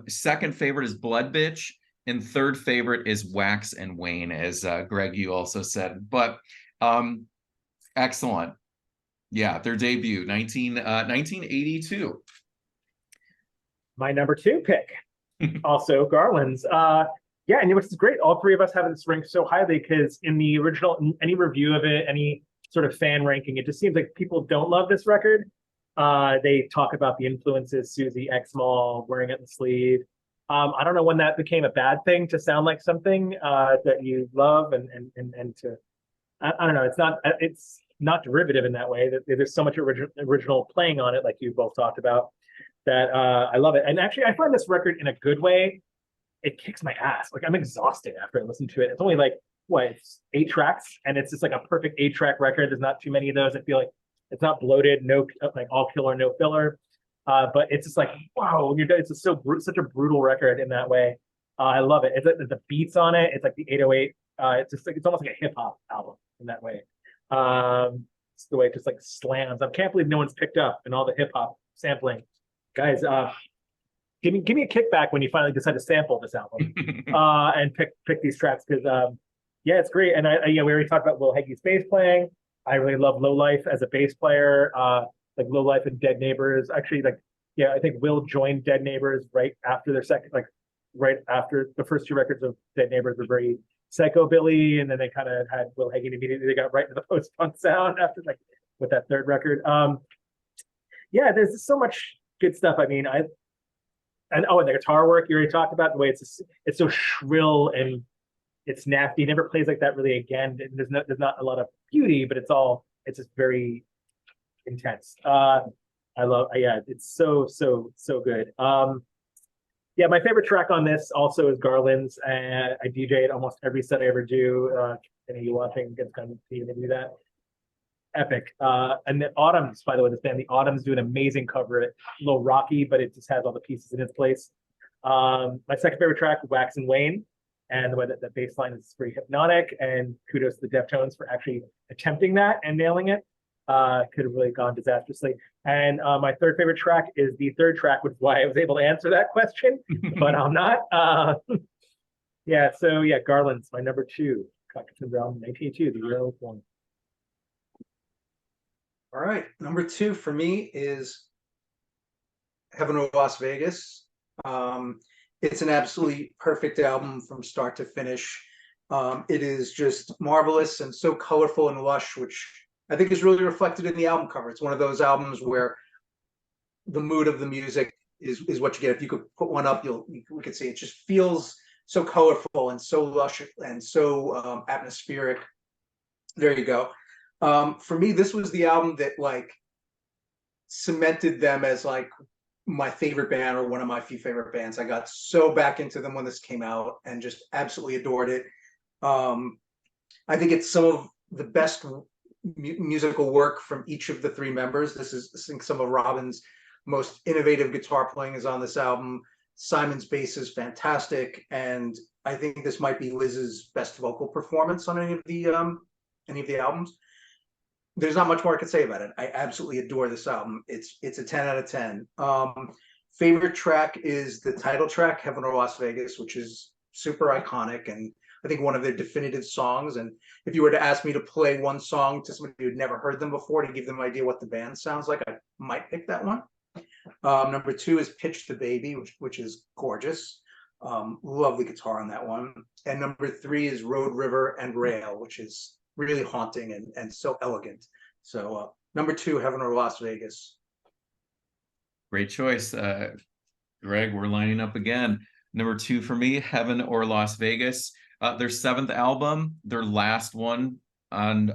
Second favorite is Blood Bitch, and third favorite is Wax and Wane, as Greg, you also said. But excellent. Yeah, their debut, 1982. My number 2 pick, also Garlands. Yeah, and which is great. All 3 of us have this ranked so highly because in the original, any review of it, any sort of fan ranking, it just seems like people don't love this record. They talk about the influences, Susie X-Mall, wearing it in the sleeve. I don't know when that became a bad thing to sound like something that you love and to, I don't know. It's not derivative in that way. That there's so much original playing on it, like you both talked about, that I love it. And actually, I find this record in a good way. It kicks my ass. Like, I'm exhausted after I listen to it. It's only like it's 8 tracks, and it's just like a perfect 8-track record. There's not too many of those. I feel like it's not bloated, no, like all killer, no filler. But it's just like, wow, it's just such a brutal record in that way. I love it. It's the beats on it. It's like the 808. It's just like, it's almost like a hip hop album in that way. It's the way it just like slams. I can't believe no one's picked up in all the hip hop sampling, guys. Give me a kickback when you finally decide to sample this album and pick these tracks, because yeah, it's great. And we already talked about Will Hedges' bass playing. I really love Low Life as a bass player. Like Low Life and Dead Neighbors. Actually, I think Will joined Dead Neighbors right after their second, right after the first 2 records of Dead Neighbors were very psychobilly, and then they kind of had Will Hedges immediately. They got right into the post-punk sound after with that 3rd record. Yeah, there's so much good stuff. I mean, and the guitar work you already talked about, the way it's so shrill and it's nasty. It never plays like that really again. There's not a lot of beauty, but it's just very intense. I love, it's so good. Yeah, my favorite track on this also is Garlands. I DJ it almost every set I ever do. Any of you watching gets kind of see me do that. Epic. And the Autumns, by the way, this band, the Autumns, do an amazing cover. It's a little rocky, but it just has all the pieces in its place. My second favorite track, Wax and Wane, and the way that the bass line is very hypnotic. And kudos to the Deftones for actually attempting that and nailing it. Could have really gone disastrously. And my third favorite track is the third track, which is why I was able to answer that question, but I'm not. Yeah, so yeah, Garland's my number two. Cocteau Twins album, 1982, the year I was born. All right, number two for me is Heaven or Las Vegas. It's an absolutely perfect album from start to finish. It is just marvelous and so colorful and lush, which I think is really reflected in the album cover. It's one of those albums where the mood of the music is what you get. If you could put one up, we could see it just feels so colorful and so lush and so atmospheric. There you go. For me, this was the album that like cemented them as like my favorite band or one of my few favorite bands. I got so back into them when this came out and just absolutely adored it. I think it's some of the best musical work from each of the three members. I think some of Robin's most innovative guitar playing is on this album. Simon's bass is fantastic, and I think this might be Liz's best vocal performance on any of the albums. There's not much more I could say about it. I absolutely adore this album. It's a 10 out of 10. Favorite track is the title track, Heaven or Las Vegas, which is super iconic and I think one of their definitive songs. And if you were to ask me to play one song to somebody who had never heard them before to give them an idea what the band sounds like, I might pick that one. Number two is Pitch the Baby, which is gorgeous. Lovely guitar on that one. And number three is Road, River, and Rail, which is really haunting and so elegant. So number two, Heaven or Las Vegas. Great choice. Greg, we're lining up again. Number two for me, Heaven or Las Vegas. Their seventh album, their last one on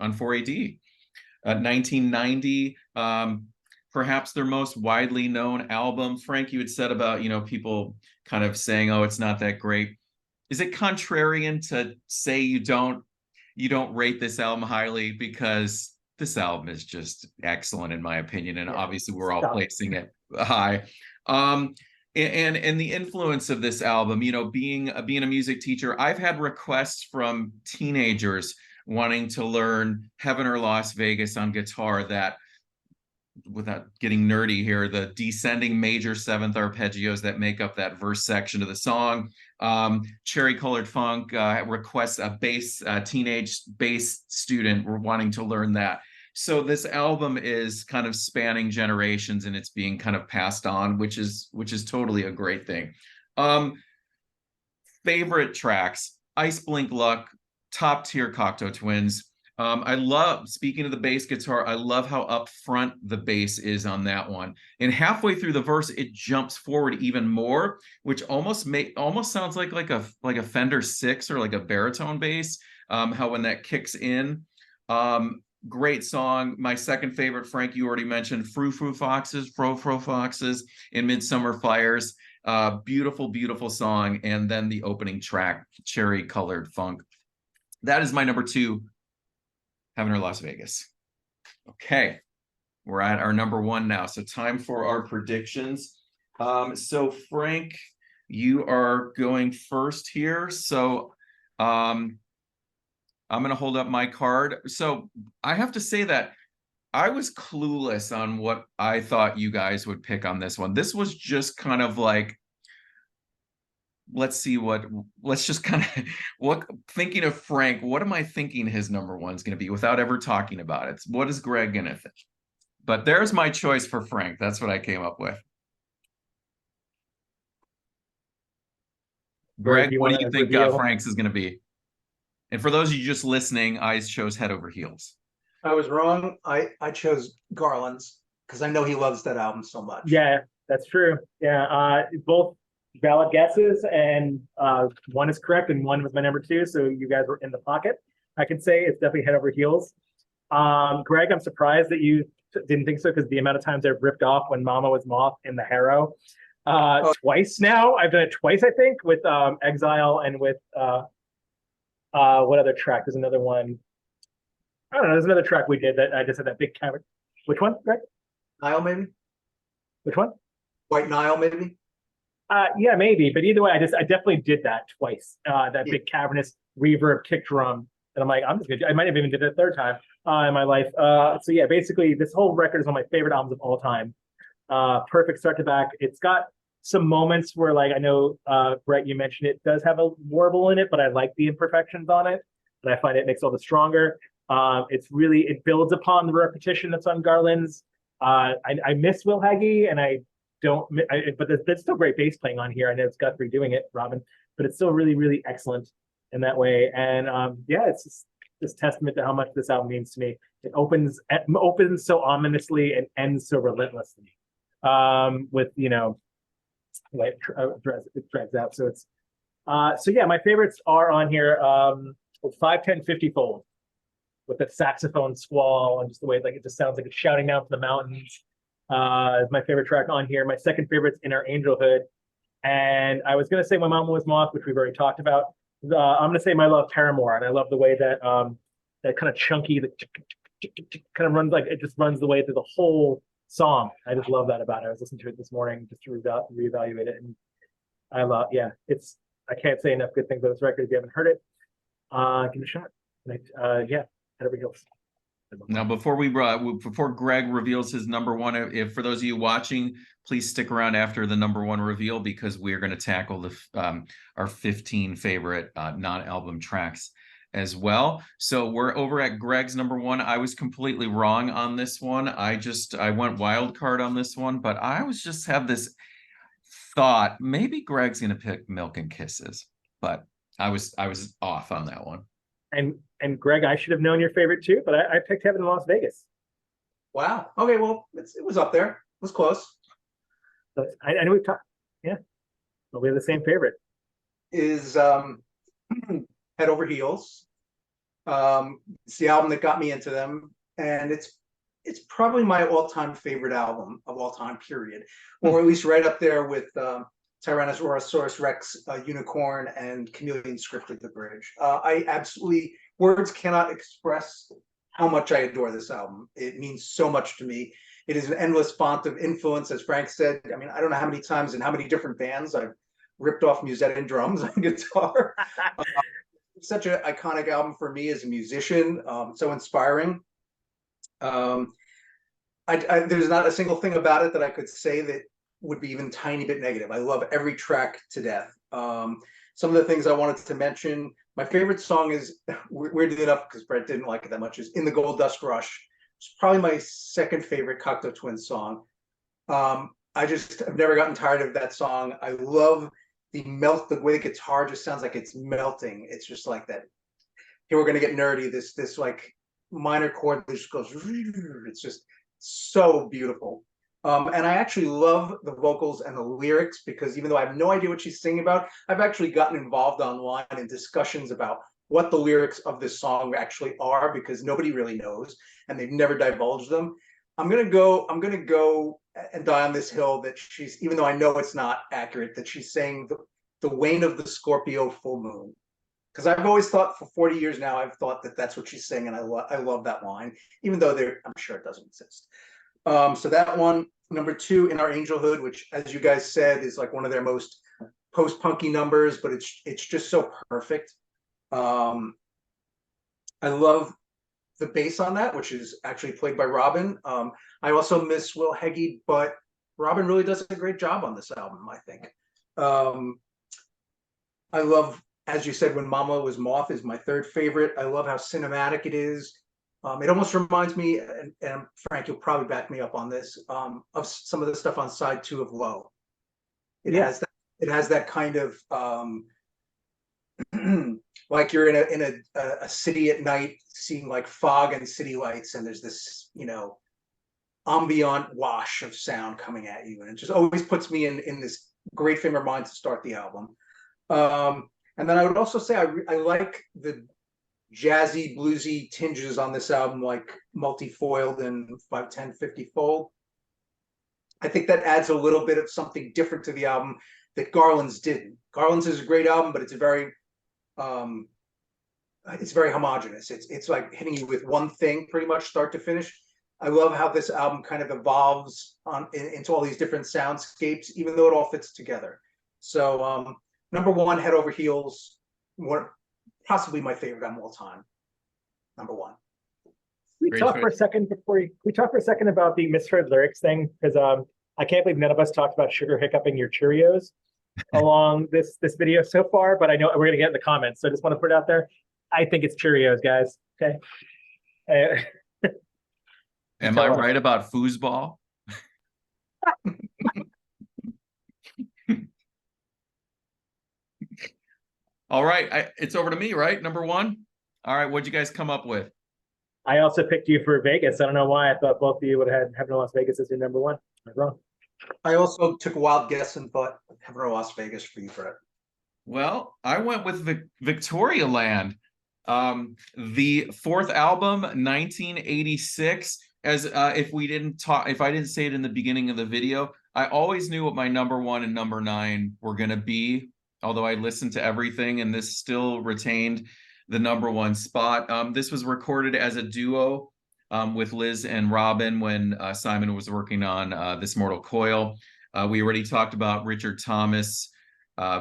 4AD. 1990, perhaps their most widely known album. Frank, you had said about, people kind of saying, oh, it's not that great. Is it contrarian to say you don't rate this album highly? Because this album is just excellent in my opinion, and obviously we're all placing it high. And the influence of this album, being a music teacher, I've had requests from teenagers wanting to learn Heaven or Las Vegas on guitar, that, without getting nerdy here, the descending major seventh arpeggios that make up that verse section of the song. Cherry Colored Funk requests a teenage bass student wanting to learn that. So this album is kind of spanning generations and it's being kind of passed on, which is totally a great thing. Favorite tracks, Ice Blink Luck, top tier Cocteau Twins. I love, speaking of the bass guitar, I love how up front the bass is on that one. And halfway through the verse, it jumps forward even more, which almost sounds like a Fender 6 or like a baritone bass. How when that kicks in. Great song. My second favorite, Frank, you already mentioned, Fro Foxes in Midsummer Fires. Beautiful, beautiful song. And then the opening track, Cherry Colored Funk. That is my number two, Heaven or Las Vegas. Okay, we're at our number one now. So time for our predictions. So Frank, you are going first here. So I'm going to hold up my card. So I have to say that I was clueless on what I thought you guys would pick on this one. This was just kind of like, thinking of Frank, what am I thinking his number one is going to be without ever talking about it? What is Greg going to think? But there's my choice for Frank. That's what I came up with. Greg, what do you think Frank's is going to be? And for those of you just listening, I chose Head Over Heels. I was wrong. I chose Garland's because I know he loves that album so much. Yeah, that's true. Yeah, both valid guesses, and one is correct, and one was my number two. So you guys were in the pocket. I can say it's definitely Head Over Heels. Greg, I'm surprised that you didn't think so, because the amount of times I've ripped off When Mama Was Moth in the Harrow. Twice now. I've done it twice, I think, with Exile and with what other track? There's another one. I don't know. There's another track we did that I just had that big cavern. Which one, Greg? Nile, maybe? Which one? White Nile, maybe? Yeah, maybe. But either way, I definitely did that twice. That big cavernous reverb kick drum And I'm like, I'm just gonna. I might have even did it a third time in my life. So yeah, basically, this whole record is one of my favorite albums of all time. Perfect start to back. It's got some moments where, like, I know Brett, you mentioned it does have a warble in it, but I like the imperfections on it, and I find it makes all the stronger. It builds upon the repetition that's on Garland's. I miss Will Hagee, and I don't, but there's still great bass playing on here. I know it's Guthrie doing it, Robin, but it's still really, really excellent in that way. And yeah, it's just this testament to how much this album means to me. It opens so ominously and ends so relentlessly. With like it drags out. So it's so yeah, my favorites are on here. 5-10-50 fold with the saxophone squall and just the way like it just sounds like it's shouting down from the mountains. Is my favorite track on here. My second favorite's In Our Angelhood. And I was gonna say My Mama Was Moth, which we've already talked about. I'm gonna say My Love Paramore, and I love the way that that kind of chunky, the kind of runs, like it just runs the way through the whole song. I just love that about it. I was listening to it this morning just to reevaluate it, and I can't say enough good things about this record. If you haven't heard it, give it a shot. Yeah, head over heels. Now, before Greg reveals his number one, if for those of you watching, please stick around after the number one reveal, because we're going to tackle our 15 favorite non-album tracks as well. So we're over at Greg's number one. I was completely wrong on this one. I went wild card on this one, but I was just have this thought maybe Greg's going to pick Milk and Kisses, but I was off on that one. And Greg, I should have known your favorite too, but I picked Heaven in Las Vegas. Wow. Okay, well, it was up there. It was close. So I know we've talked. Yeah, but we have the same favorite. Is Head Over Heels. It's the album that got me into them, and it's probably my all-time favorite album of all time, period, or at least right up there with Tyrannosaurus Rex, Unicorn, and Chameleon Scripted the Bridge. I absolutely, words cannot express how much I adore this album. It means so much to me. It is an endless font of influence, as Frank said. I mean, I don't know how many times and how many different bands I've ripped off Musette and drums on guitar. It's such an iconic album for me as a musician, so inspiring. There's not a single thing about it that I could say that would be even tiny bit negative. I love every track to death. Some of the things I wanted to mention, my favorite song is, weirdly enough, because Brett didn't like it that much, is In the Gold Dust Rush. It's probably my second favorite Cocteau Twins song. I've never gotten tired of that song. I love the way the guitar just sounds like it's melting. It's just like that. Here we're gonna get nerdy. This like minor chord that just goes. It's just so beautiful. And I actually love the vocals and the lyrics, because even though I have no idea what she's singing about, I've actually gotten involved online in discussions about what the lyrics of this song actually are, because nobody really knows and they've never divulged them. I'm gonna go and die on this hill that she's, even though I know it's not accurate, that she's saying the wane of the Scorpio full moon. Because I've always thought, for 40 years now, I've thought that that's what she's saying, and I love that line, even though I'm sure it doesn't exist. So that one. Number two, In Our Angelhood, which, as you guys said, is like one of their most post-punky numbers, but it's just so perfect. I love the bass on that, which is actually played by Robin. I also miss Will Hagee, but Robin really does a great job on this album, I think. I love, as you said, When Mama Was Moth is my third favorite. I love how cinematic it is. It almost reminds me, and Frank, you'll probably back me up on this, of some of the stuff on side 2 of Low. It has that kind of like you're in a city at night, seeing like fog and city lights, and there's this ambient wash of sound coming at you, and it just always puts me in this great frame of mind to start the album. And then I would also say I like the jazzy, bluesy tinges on this album, like multi-foiled and 5-10-50 fold. I think that adds a little bit of something different to the album that Garland's didn't. Garland's is a great album, but it's very homogenous. It's like hitting you with one thing pretty much start to finish. I love how this album kind of evolves into all these different soundscapes, even though it all fits together. So number one, Head Over Heels, possibly my favorite album of all time. number one. We Great talk choice. for a second we talk for a second about the misheard lyrics thing, because I can't believe none of us talked about sugar hiccuping your Cheerios along this video so far, but I know we're gonna get in the comments, so I just want to put it out there. I think it's Cheerios, guys. Okay. Am I right about foosball? All right, it's over to me, right? Number one. All right, what'd you guys come up with? I also picked you for Vegas. I don't know why. I thought both of you would have had Heaven in Las Vegas as your number one. I'm wrong. I also took a wild guess and thought Heaven or Las Vegas for you, Brett. Well, I went with Victoria Land. The fourth album, 1986. As if I didn't say it in the beginning of the video, I always knew what my number one and number nine were going to be, although I listened to everything, and this still retained the number one spot. This was recorded as a duo with Liz and Robin when Simon was working on This Mortal Coil. We already talked about Richard Thomas,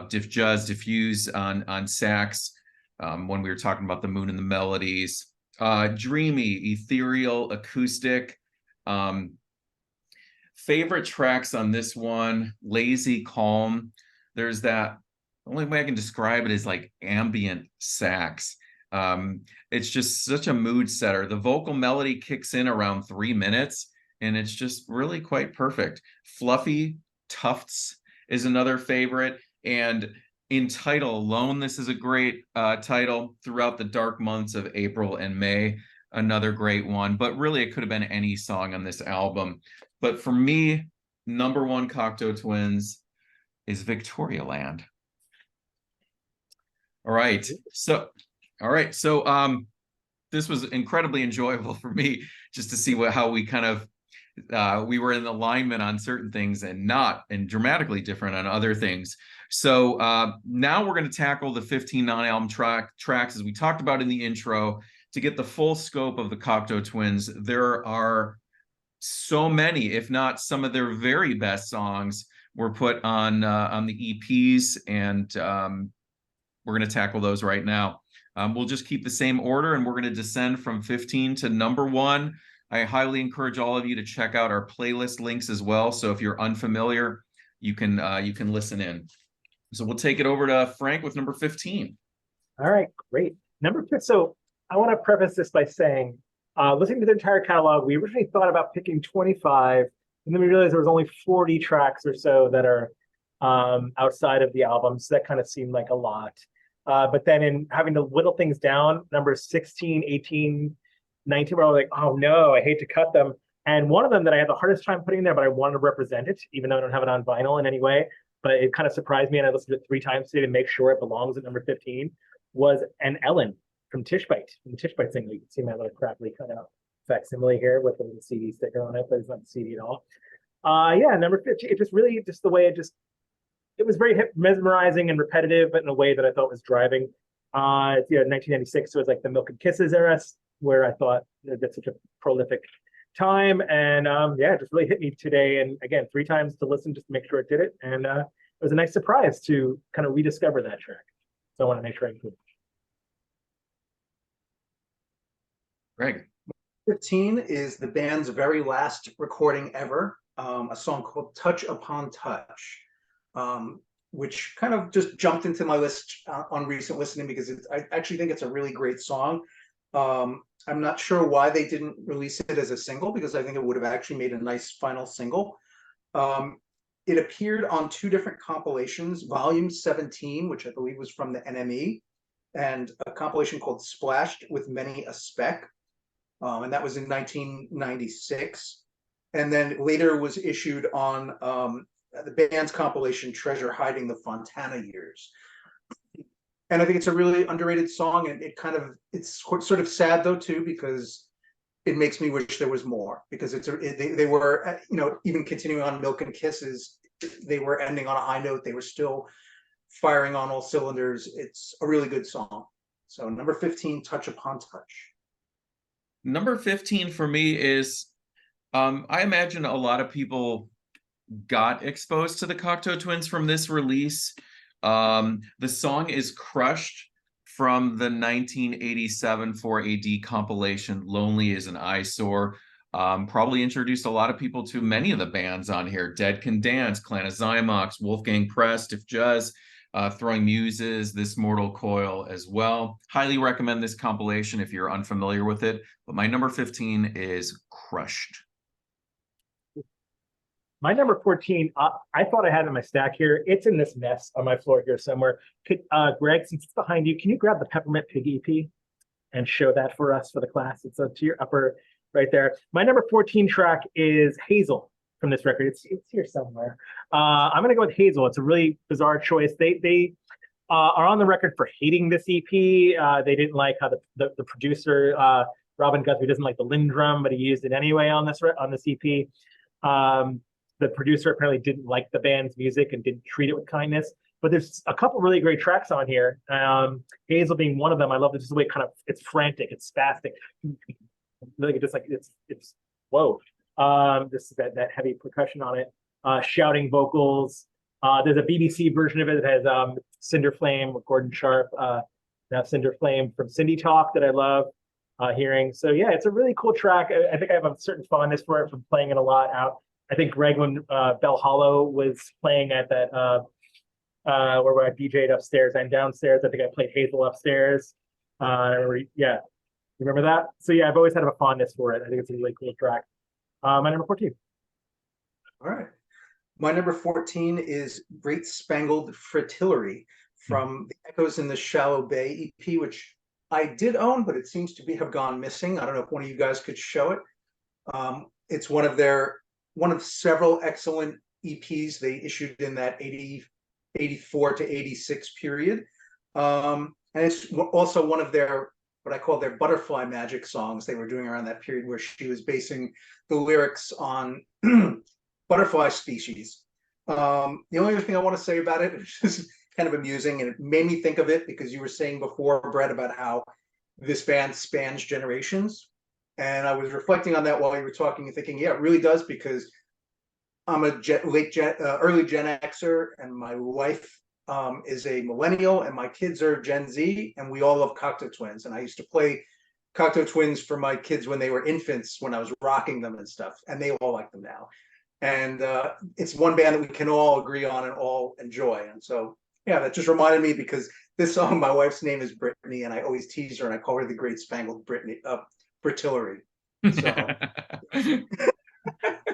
Diffuse on sax when we were talking about The Moon and the Melodies. Dreamy, ethereal, acoustic. Favorite tracks on this one, Lazy Calm. There's that, the only way I can describe it is like ambient sax. It's just such a mood setter. The vocal melody kicks in around 3 minutes, and it's just really quite perfect. Fluffy Tufts is another favorite. And in title alone, this is a great title. Throughout the Dark Months of April and May, another great one. But really, it could have been any song on this album. But for me, number one Cocteau Twins is Victoria Land. All right. So this was incredibly enjoyable for me, just to see how we kind of we were in alignment on certain things and dramatically different on other things. So now we're going to tackle the 15 non-album tracks, as we talked about in the intro. To get the full scope of the Cocteau Twins, there are so many, if not some of their very best songs, were put on the EPs, and we're going to tackle those right now. We'll just keep the same order, and we're going to descend from 15 to number one. I highly encourage all of you to check out our playlist links as well. So if you're unfamiliar, you can listen in. So we'll take it over to Frank with number 15. All right, great. Number 15. So I want to preface this by saying, listening to the entire catalog, we originally thought about picking 25, and then we realized there was only 40 tracks or so that are outside of the album. So that kind of seemed like a lot. But then in having to whittle things down, numbers 16, 18, 19, we're all like, oh no, I hate to cut them. And one of them that I had the hardest time putting there, but I wanted to represent it, even though I don't have it on vinyl in any way, but it kind of surprised me, and I listened to it 3 times today to make sure it belongs at number 15, was An Ellen from Tishbite. From the Tishbite single, you can see my little crappily cut out facsimile here with a little CD sticker on it, but it's not a CD at all. Yeah, number 15, it just really, just the way it was very mesmerizing and repetitive, but in a way that I thought was driving. It's 1996, so it's like the Milk and Kisses era, where I thought that's such a prolific time, and yeah, it just really hit me today. And again, 3 times to listen just to make sure it did it, and it was a nice surprise to kind of rediscover that track. So I want to make sure I include it. Greg. 15 is the band's very last recording ever, a song called Touch Upon Touch, which kind of just jumped into my list on recent listening, because I actually think it's a really great song. I'm not sure why they didn't release it as a single, because I think it would have actually made a nice final single. It appeared on 2 different compilations, Volume 17, which I believe was from the NME, and a compilation called Splashed with Many a Speck, and that was in 1996. And then later was issued on the band's compilation Treasure Hiding the Fontana Years. And I think it's a really underrated song, and it's sort of sad though too, because it makes me wish there was more, because they were, even continuing on Milk and Kisses, they were ending on a high note. They were still firing on all cylinders. It's a really good song. So number 15, Touch Upon Touch. Number 15 for me is, I imagine a lot of people got exposed to the Cocteau Twins from this release. The song is Crushed from the 1987 4AD compilation, Lonely is an Eyesore. Probably introduced a lot of people to many of the bands on here. Dead Can Dance, Clan of Zymox, Wolfgang Press, Stiff Juzz, Throwing Muses, This Mortal Coil as well. Highly recommend this compilation if you're unfamiliar with it. But my number 15 is Crushed. My number 14, I thought I had it in my stack here. It's in this mess on my floor here somewhere. Greg, since it's behind you, can you grab the Peppermint Pig EP and show that for us for the class? It's to your upper right there. My number 14 track is Hazel from this record. It's here somewhere. I'm going to go with Hazel. It's a really bizarre choice. They are on the record for hating this EP. They didn't like how the producer, Robin Guthrie, doesn't like the Lindrum, but he used it anyway on this EP. The producer apparently didn't like the band's music and didn't treat it with kindness. But there's a couple really great tracks on here. Hazel being one of them. I love this the way it's frantic, it's spastic. Like it's whoa. This that heavy percussion on it. Shouting vocals. There's a BBC version of it that has Cinder Flame with Gordon Sharp. Now Cinder Flame from Cindy Talk that I love hearing. So yeah, it's a really cool track. I think I have a certain fondness for it from playing it a lot out. I think Greg, when Bell Hollow was playing at that, where I DJ'd upstairs and downstairs, I think I played Hazel upstairs. Yeah, remember that? So yeah, I've always had a fondness for it. I think it's a really cool track. My number 14. All right. My number 14 is Great Spangled Fritillary from the Echoes in the Shallow Bay EP, which I did own, but it seems to have gone missing. I don't know if one of you guys could show it. It's one of several excellent EPs they issued in that 84 to 86 period. And it's also one of their, what I call their Butterfly Magic songs they were doing around that period, where she was basing the lyrics on butterfly species. The only other thing I want to say about it, which is kind of amusing, and it made me think of it because you were saying before, Brett, about how this band spans generations. And I was reflecting on that while you were talking and thinking, yeah, it really does, because I'm a early Gen Xer, and my wife is a millennial, and my kids are Gen Z, and we all love Cocteau Twins. And I used to play Cocteau Twins for my kids when they were infants, when I was rocking them and stuff, and they all like them now. And it's one band that we can all agree on and all enjoy. And so, yeah, that just reminded me, because this song, my wife's name is Brittany, and I always tease her, and I call her the Great Spangled Fritillary. So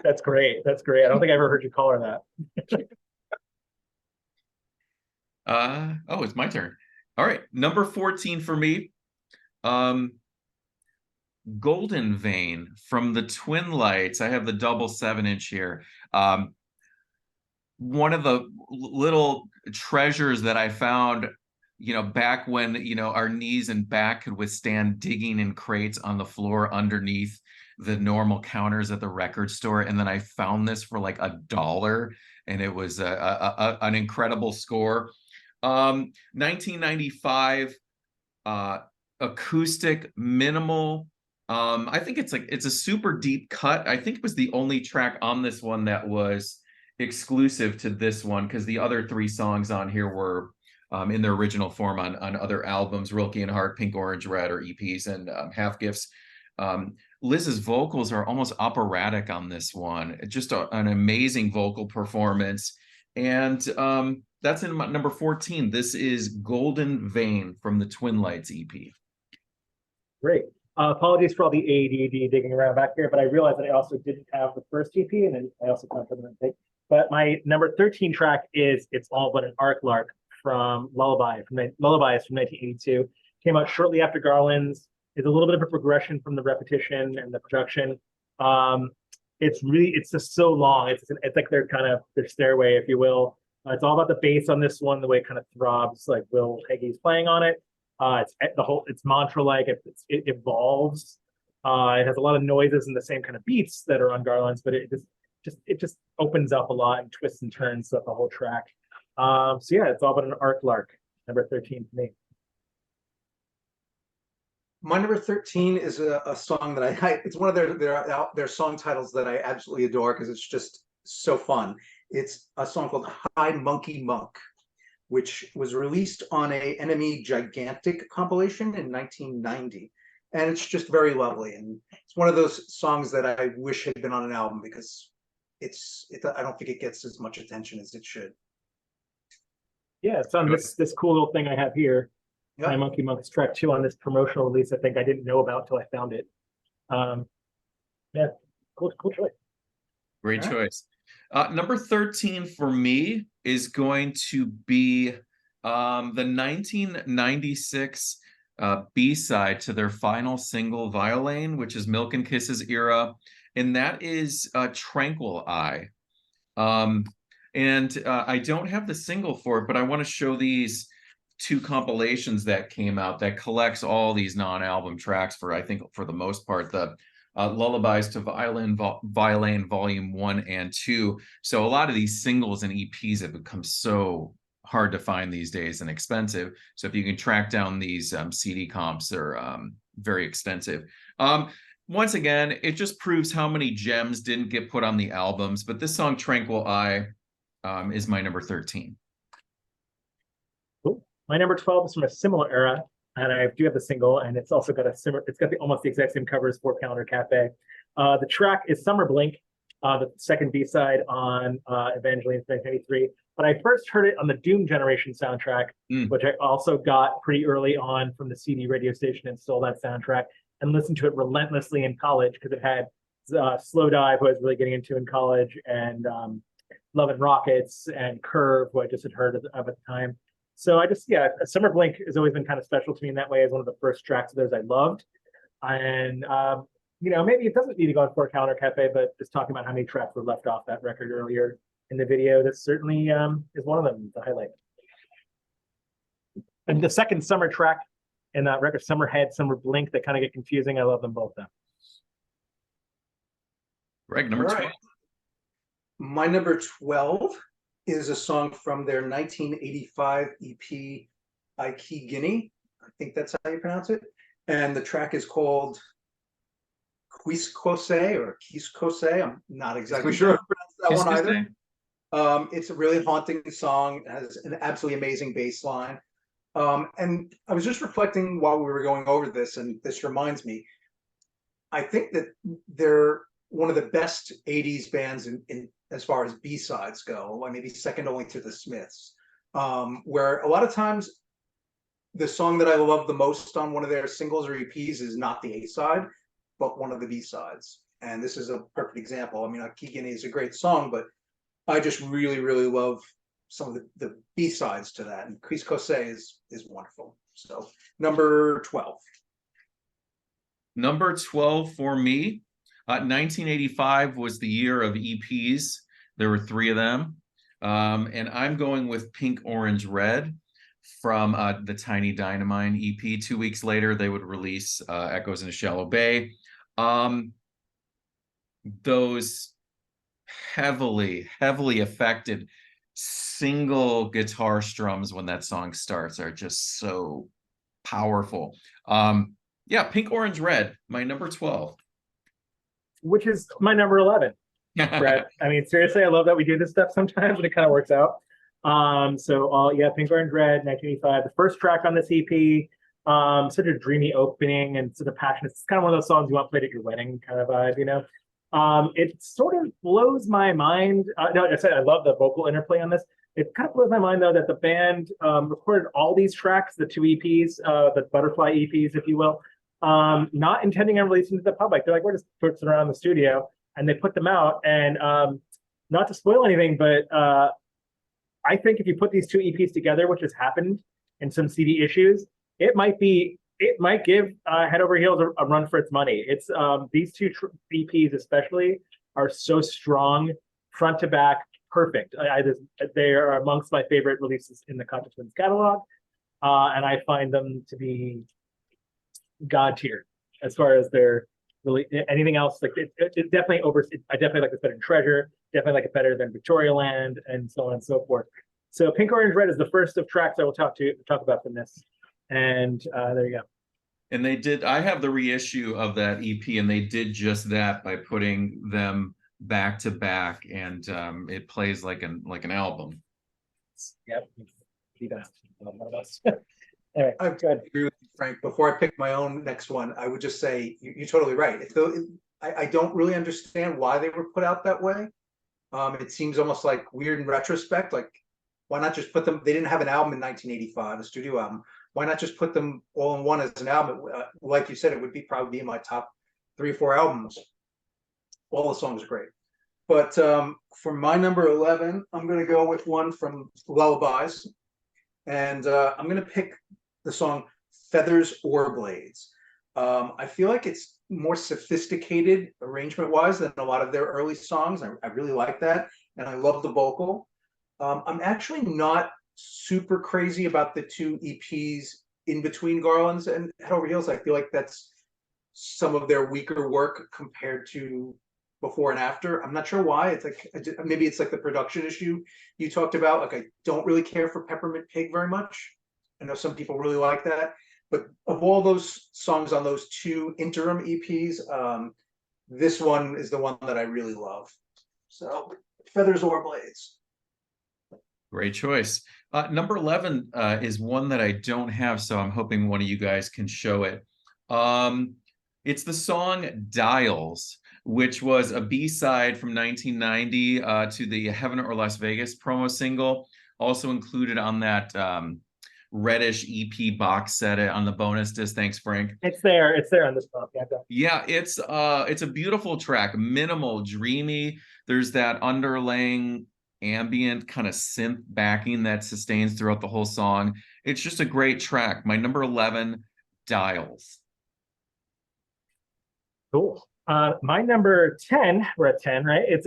That's great. That's great. I don't think I ever heard you call her that. Oh, it's my turn. All right, number 14 for me. Golden Vein from the Twin Lights. I have the double 7-inch here. One of the little treasures that I found, back when, our knees and back could withstand digging in crates on the floor underneath the normal counters at the record store. And then I found this for like $1, and it was an incredible score. 1995 acoustic, minimal. I think it's a super deep cut. I think it was the only track on this one that was exclusive to this one, because the other 3 songs on here were in their original form on other albums, Rilke and Hart, Pink, Orange, Red, or EPs, and Half Gifts. Liz's vocals are almost operatic on this one. Just an amazing vocal performance. And that's in my number 14. This is Golden Vein from the Twin Lights EP. Great. Apologies for all the ADD digging around back here, but I realized that I also didn't have the first EP, and then I also can't put them in. But my number 13 track is It's All But an Arc Lark from Lullaby. Lullaby is from 1982. Came out shortly after Garland's. It's a little bit of a progression from the repetition and the production. It's just so long. It's like their stairway, if you will. It's all about the bass on this one, the way it kind of throbs, like Will Hagee's playing on it. It's mantra-like. It evolves. It has a lot of noises and the same kind of beats that are on Garland's, but it just opens up a lot and twists and turns throughout the whole track. So yeah, It's All But an Arc Lark, number 13 for me. My number 13 is a song that it's one of their song titles that I absolutely adore, because it's just so fun. It's a song called Hi Monkey Monk. which was released on a Enemy Gigantic compilation in 1990. And it's just very lovely. And it's one of those songs that I wish had been on an album because I don't think it gets as much attention as it should. Yeah, it's on this cool little thing I have here. Yep. My Monkey Monks track 2 on this promotional release. I think I didn't know about till I found it. Yeah, cool choice. Great choice. Number 13 for me is going to be the 1996 B-side to their final single, Violain, which is Milk and Kisses era, and that is Tranquil Eye. And I don't have the single for it, but I want to show these two compilations that came out that collects all these non-album tracks for, I think, for the most part, the Lullabies to Violain Volume 1 and 2. So a lot of these singles and EPs have become so hard to find these days and expensive. So if you can track down these CD comps, they're very extensive. Once again, it just proves how many gems didn't get put on the albums, but this song, Tranquil Eye, is my number 13. Cool. My number 12 is from a similar era, and I do have the single, and it's also got almost the exact same cover as 4 Calendar Cafe. The track is Summer Blink, the second B-side on Evangeline 1983. But I first heard it on the Doom Generation soundtrack, which I also got pretty early on from the CD radio station and stole that soundtrack and listened to it relentlessly in college because it had Slow Dive, who I was really getting into in college, and Love and Rockets and Curve, who I just had heard of at the time. So Summer Blink has always been kind of special to me in that way as one of the first tracks of theirs I loved. And, maybe it doesn't need to go on 4 Calendar Cafe, but just talking about how many tracks were left off that record earlier in the video, that certainly is one of them to highlight. And the second summer track in that record, Summerhead, Summer Blink, they kind of get confusing. I love them both, though. Greg, number 12. My number 12 is a song from their 1985 EP, Ikey Guinea. I think that's how you pronounce it. And the track is called Quiscose or Quiscose. I'm not exactly sure how to pronounce that one either. It's a really haunting song. It has an absolutely amazing bass line. And I was just reflecting while we were going over this, and this reminds me, I think that they're one of the best 80s bands in as far as B-sides go, maybe second only to the Smiths, where a lot of times the song that I love the most on one of their singles or EPs is not the A-side, but one of the B-sides. And this is a perfect example. I mean, Ikey Guinea is a great song, but I just really, really love some of the B-sides to that. And Quiscose is wonderful. So number 12. Number 12 for me. 1985 was the year of EPs. There were 3 of them. And I'm going with Pink, Orange, Red from the Tiny Dynamite EP. 2 weeks later, they would release Echoes in a Shallow Bay. Those heavily affected single guitar strums when that song starts are just so powerful. Pink, Orange, Red, my number 12. Which is my number 11, Brett. I mean, seriously, I love that we do this stuff sometimes and it kind of works out. Pink, Orange, Red, 1985, the first track on this EP, such a dreamy opening and sort of passionate. It's kind of one of those songs you want played at your wedding kind of vibe, It sort of blows my mind. I love the vocal interplay on this. It kind of blows my mind, though, that the band recorded all these tracks, the 2 EPs, the Butterfly EPs, if you will, not intending on releasing to the public. They're like, we're just putting around the studio, and they put them out. And not to spoil anything, but I think if you put these 2 EPs together, which has happened in some CD issues, it might give Head Over Heels a run for its money. It's these 2 EPs especially are so strong, front to back, perfect. They are amongst my favorite releases in the Cocteau Twins catalog, and I find them to be god tier as far as their really anything else. Like it definitely I definitely like this better than Treasure. Definitely like it better than Victoria Land, and so on and so forth. So Pink, Orange, Red is the first of tracks I will talk about from this. And there you go. And I have the reissue of that EP, and they did just that by putting them back to back, and it plays like an album. Yep. pretty bad. One of us. Anyway, I good. agree with you, Frank. Before I pick my own next one, I would just say you're totally right. I don't really understand why they were put out that way. It seems almost like weird in retrospect. Like, why not just put them? They didn't have an album in 1985, a studio album. Why not just put them all in one as an album? Like you said, it would probably be in my top 3 or 4 albums. All the songs are great. But for my number 11, I'm going to go with one from Lullabies. And I'm going to pick the song Feathers or Blades. I feel like it's more sophisticated arrangement-wise than a lot of their early songs. I really like that, and I love the vocal. I'm actually not super crazy about the 2 EPs in between Garlands and Head Over Heels. I feel like that's some of their weaker work compared to before and after. I'm not sure why. It's like, maybe it's like the production issue you talked about. Like, I don't really care for Peppermint Pig very much. I know some people really like that, but of all those songs on those 2 interim EPs, this one is the one that I really love. So, Feathers or Blades. Great choice. Number 11 is one that I don't have, so I'm hoping one of you guys can show it. It's the song Dials, which was a B-side from 1990 to the Heaven or Las Vegas promo single, also included on that Reddish EP box set on the bonus disc. Thanks, Frank. It's there on this pump. Yeah, it's a beautiful track, minimal, dreamy. There's that underlaying ambient kind of synth backing that sustains throughout the whole song. It's just a great track. My number 11, Dials. Cool. My number 10, we're at 10, right? It's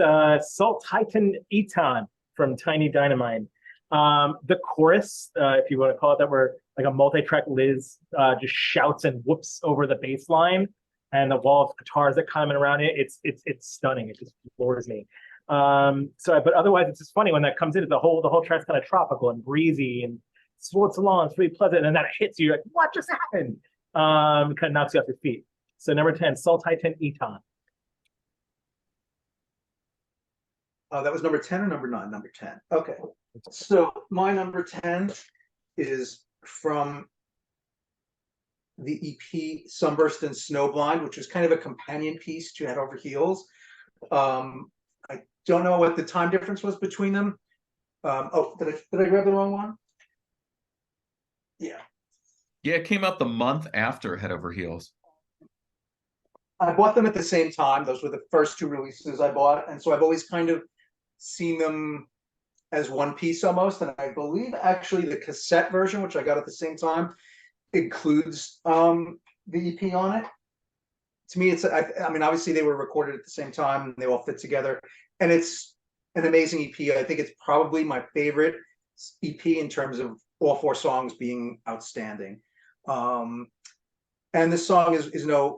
Salt Titan Eton from Tiny Dynamite. The chorus, if you want to call it that, where like a multi-track Liz just shouts and whoops over the bass line, and the wall of guitars that come in around it. It's stunning. It just floors me. But otherwise it's just funny when that comes in. The whole track's kind of tropical and breezy and floats along. It's really pleasant, and then that hits you like, what just happened? Kind of knocks you off your feet. So number 10, Salt Titan Eton. That was number 10 or number 9? Number 10. Okay. So my number 10 is from the EP Sunburst and Snowblind, which was kind of a companion piece to Head Over Heels. I don't know what the time difference was between them. Did I grab the wrong one? Yeah. Yeah, it came out the month after Head Over Heels. I bought them at the same time. Those were the first 2 releases I bought. And so I've always kind of seen them as one piece almost. And I believe actually the cassette version, which I got at the same time, includes the EP on it. To me, I mean, obviously they were recorded at the same time and they all fit together. And it's an amazing EP. I think it's probably my favorite EP in terms of all 4 songs being outstanding. And this song is no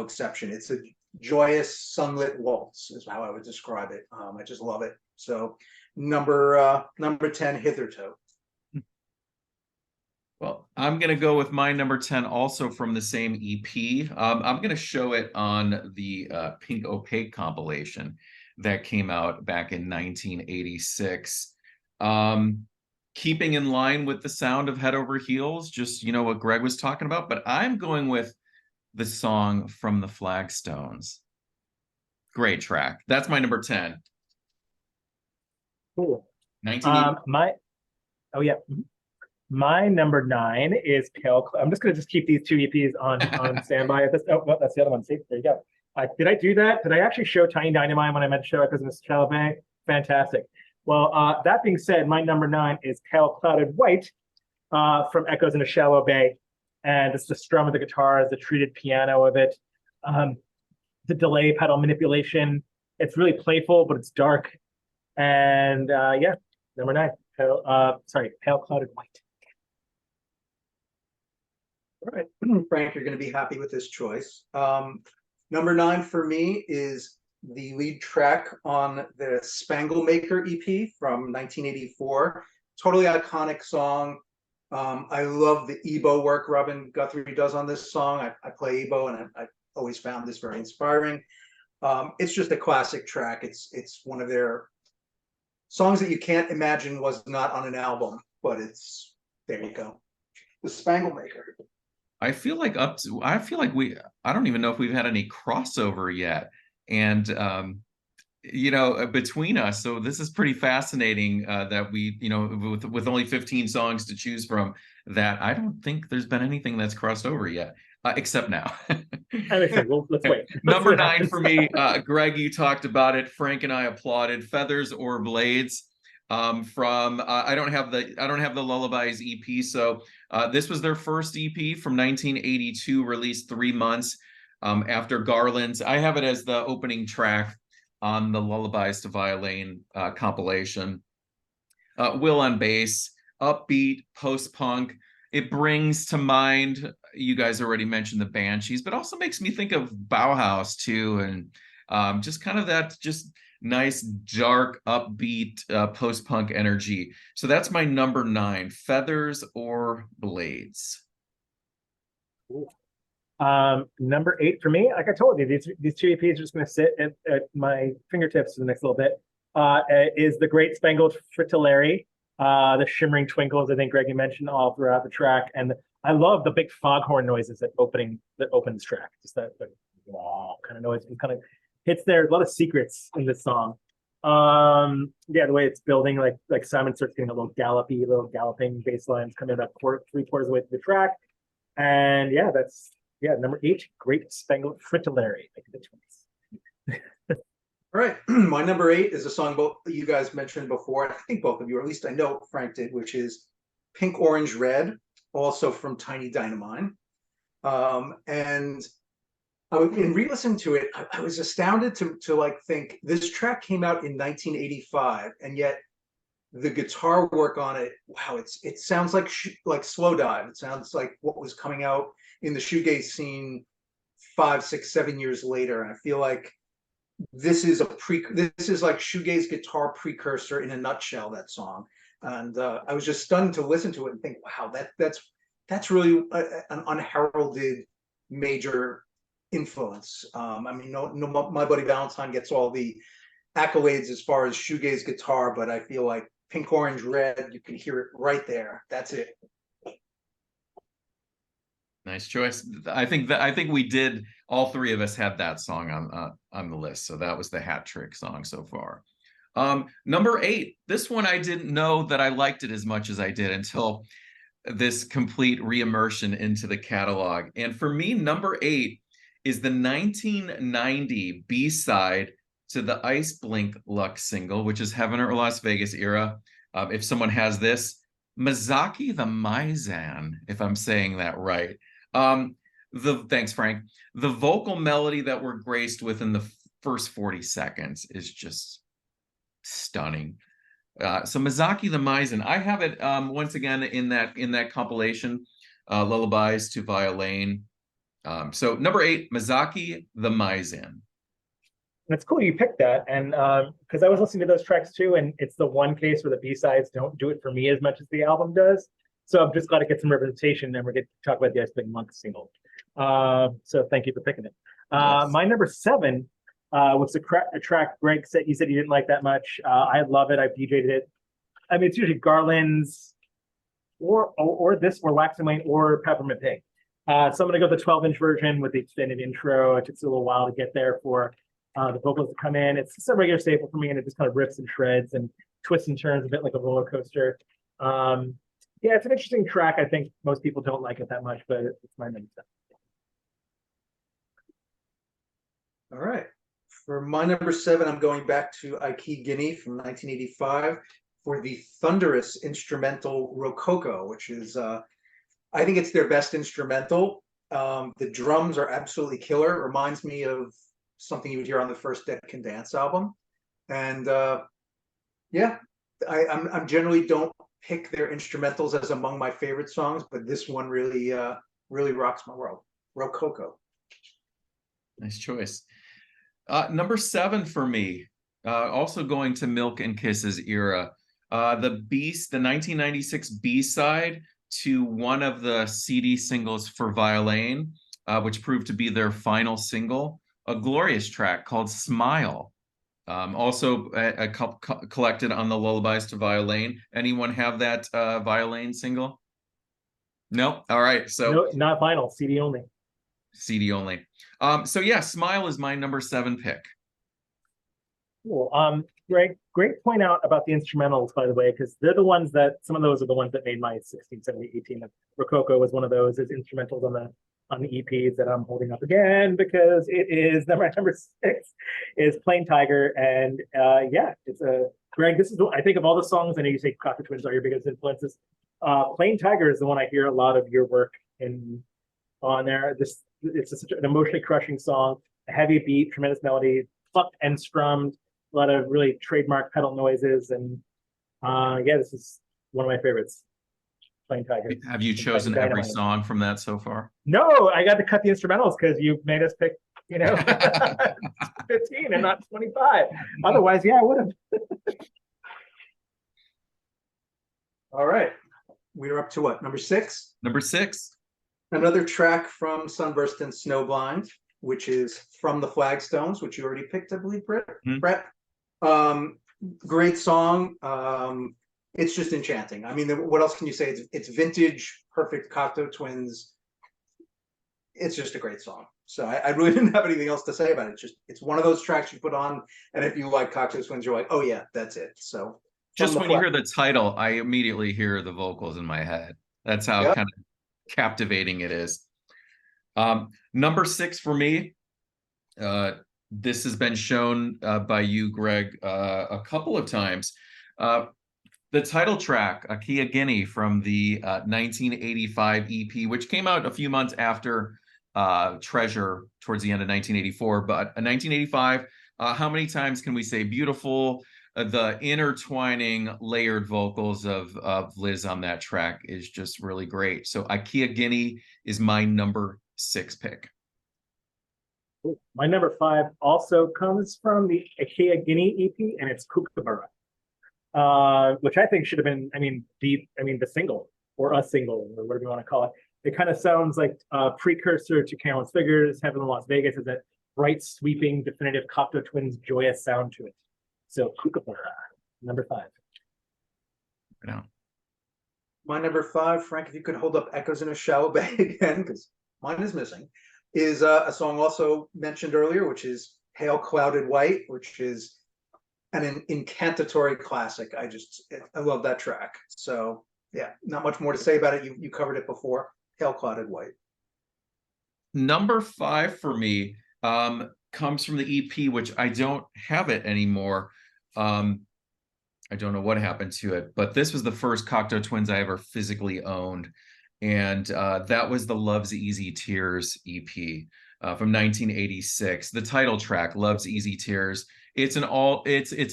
exception. It's a joyous sunlit waltz is how I would describe it. I just love it. So number 10, Hitherto. Well, I'm going to go with my number 10 also from the same EP. I'm going to show it on the Pink Opaque compilation that came out back in 1986. Keeping in line with the sound of Head Over Heels, just, what Greg was talking about, but I'm going with the song from the Flagstones. Great track. That's my number 10. Cool. 1980. My number 9 is Pale. I'm just going to keep these 2 EPs on standby. That's the other one. See, there you go. Did I do that? Did I actually show Tiny Dynamite when I meant to show it because of Mr. Chalamet? Fantastic. Well, that being said, my number 9 is Pale Clouded White from Echoes in a Shallow Bay. And it's the strum of the guitars, the treated piano of it, the delay pedal manipulation. It's really playful, but it's dark. And number 9, Pale Clouded White. All right, Frank, you're going to be happy with this choice. Number 9 for me is the lead track on the Spangle Maker EP from 1984. Totally iconic song. I love the EBow work Robin Guthrie does on this song. I play EBow, and I always found this very inspiring. It's just a classic track. It's one of their songs that you can't imagine was not on an album. but it's, there you go. The Spangle Maker. I feel like I don't even know if we've had any crossover yet. And between us, so this is pretty fascinating that we, with only 15 songs to choose from, that I don't think there's been anything that's crossed over yet, except now. Well, let's wait. Number 9 for me, Greg, you talked about it. Frank and I applauded. Feathers or Blades. From I don't have the Lullabies EP, so this was their first EP from 1982, released 3 months after Garland's. I have it as the opening track on the Lullabies to Violin compilation. Will on bass, upbeat, post-punk. It brings to mind, you guys already mentioned the Banshees, but also makes me think of Bauhaus too, and just kind of that just nice, dark, upbeat, post-punk energy. So that's my number 9, Feathers or Blades. Number 8 for me, like I told you, these 2 EPs are just going to sit at my fingertips for the next little bit. Is the Great Spangled Fritillary, the shimmering twinkles, I think Greg, you mentioned all throughout the track. And I love the big foghorn noises that opens track. Just that wow kind of noise. It kind of hits there. A lot of secrets in this song. Yeah, the way it's building, like Simon starts getting a little galloping bass lines coming about 3/4 of the way through the track. And yeah, number 8, Great Spangled Fritillary, like the Twins. All right, my number 8 is a song both you guys mentioned before. I think both of you, or at least I know Frank did, which is Pink, Orange, Red, also from Tiny Dynamite. And in re-listening to it, I was astounded to like think this track came out in 1985, and yet the guitar work on it, wow, it sounds like Slow Dive. It sounds like what was coming out in the shoegaze scene 5, 6, 7 years later. And I feel like this is like shoegaze guitar precursor in a nutshell, that song. And I was just stunned to listen to it and think, wow, that's really an unheralded major influence. I mean, no, My Buddy Valentine gets all the accolades as far as shoegaze guitar, but I feel like Pink, Orange, Red, you can hear it right there. That's it. Nice choice. I think we did, all 3 of us had that song on the list, so that was the hat trick song so far. Number 8, this one I didn't know that I liked it as much as I did until this complete re-immersion into the catalog. And for me, number 8 is the 1990 B-side to the Ice Blink Lux single, which is Heaven or Las Vegas era. If someone has this, Mazaki the Mizan, if I'm saying that right. Thanks, Frank. The vocal melody that we're graced with in the first 40 seconds is just stunning. So Mazaki the Mizan, I have it once again in that compilation, Lullabies to Violin. So number 8, Mazaki the Mizan. It's cool you picked that, and because I was listening to those tracks too, and it's the one case where the B-sides don't do it for me as much as the album does. So I'm just glad to get some representation, and we're going to talk about the Ice Blink Monk single. So thank you for picking it. Yes. My number 7 was a track Greg said you didn't like that much. I love it. I've DJ'd it. I mean, it's usually Garland's or this, or Wax and Wayne, or Peppermint Pig. So I'm going to go the 12-inch version with the extended intro. It takes a little while to get there for the vocals to come in. It's just a regular staple for me, and it just kind of rips and shreds and twists and turns a bit like a roller coaster. Yeah, it's an interesting track. I think most people don't like it that much, but it's my number 7. All right. For my number 7, I'm going back to Ike Guinea from 1985 for the thunderous instrumental Rococo, which is, I think it's their best instrumental. The drums are absolutely killer. It reminds me of something you would hear on the first Dead Can Dance album. And yeah, I'm generally don't pick their instrumentals as among my favorite songs, but this one really rocks my world. Rococo. Nice choice. Number 7 for me, also going to Milk and Kisses era. The 1996 B-side to one of the CD singles for Violin, which proved to be their final single, a glorious track called Smile. Also a collected on the Lullabies to Violin. Anyone have that violin single? No. All right. So No, not vinyl, CD only. CD only. So yeah, Smile is my number 7 pick. Cool. Greg, great point out about the instrumentals, by the way, because they're the ones that, some of those are the ones that made my 16, 17, 18. Rococo was one of those, is instrumentals on the EPs that I'm holding up again, because it is number 6 is Plain Tiger. And yeah, it's a, Greg, this is, I think of all the songs, I know you say Cocteau Twins are your biggest influences. Plain Tiger is the one I hear a lot of your work on there. It's such an emotionally crushing song, a heavy beat, tremendous melody, plucked and strummed, a lot of really trademark pedal noises, and yeah, this is one of my favorites. Plain Tiger. Have you chosen every song from that so far? No, I got to cut the instrumentals because you made us pick, 15 and not 25. Otherwise, yeah, I would have. All right. We're up to what? Number 6? Number 6. Another track from Sunburst and Snowblind, which is From the Flagstones, which you already picked, I believe, Brett. Brett. Great song. It's just enchanting. I mean, what else can you say? It's vintage, perfect Cocteau Twins. It's just a great song. So I really didn't have anything else to say about it. It's one of those tracks you put on, and if you like Cocteau Twins, you're like, oh yeah, that's it. So just when you hear the title, I immediately hear the vocals in my head. That's how kind of captivating it is. Number 6 for me. This has been shown by you, Greg, a couple of times. The title track, Akia Guinea, from the 1985 EP, which came out a few months after Treasure towards the end of 1984. But 1985, how many times can we say beautiful? The intertwining layered vocals of Liz on that track is just really great. So Akia Guinea is my number 6 pick. My number 5 also comes from the Akia Guinea EP, and it's Kookaburra, which I think should have been, the single, or a single, or whatever you want to call it. It kind of sounds like a precursor to Carolyn's Figures. Heaven in Las Vegas is that bright, sweeping, definitive Cocteau Twins joyous sound to it. So Kookaburra, number 5. Yeah. My number 5, Frank, if you could hold up Echoes in a Shallow Bay again, because mine is missing, is a song also mentioned earlier, which is Pale Clouded White, which is an incantatory classic. I love that track. So yeah, not much more to say about it. You covered it before. Pale Clouded White. Number 5 for me comes from the EP, which I don't have it anymore. I don't know what happened to it, but this was the first Cocteau Twins I ever physically owned. And that was the Love's Easy Tears EP from 1986. The title track, Love's Easy Tears. It's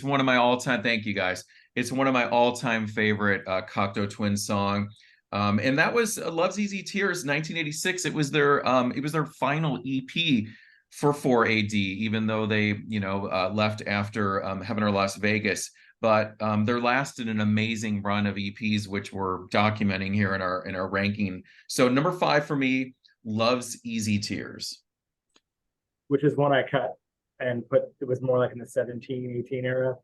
one of my all-time, thank you guys. It's one of my all-time favorite Cocteau Twins song. And that was Love's Easy Tears, 1986. It was their final EP for 4AD, even though they, left after Heaven or Las Vegas. But they're lasted an amazing run of EPs, which we're documenting here in our ranking. So number 5 for me, Love's Easy Tears, which is one I cut and put. It was more like in the 17, 18 era.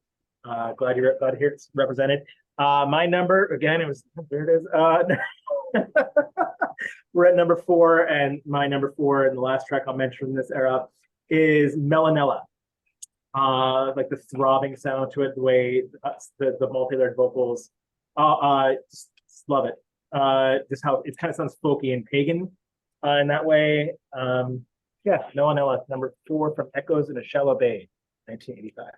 Glad to hear it's represented. My number again, there it is. We're at number 4, and my number 4 and the last track I'll mention in this era is Melanella. Like the throbbing sound to it, the way the multi-layered vocals. Just love it. Just how it kind of sounds folky and pagan in that way. Yeah, Melanella, number 4 from Echoes in a Shallow Bay, 1985.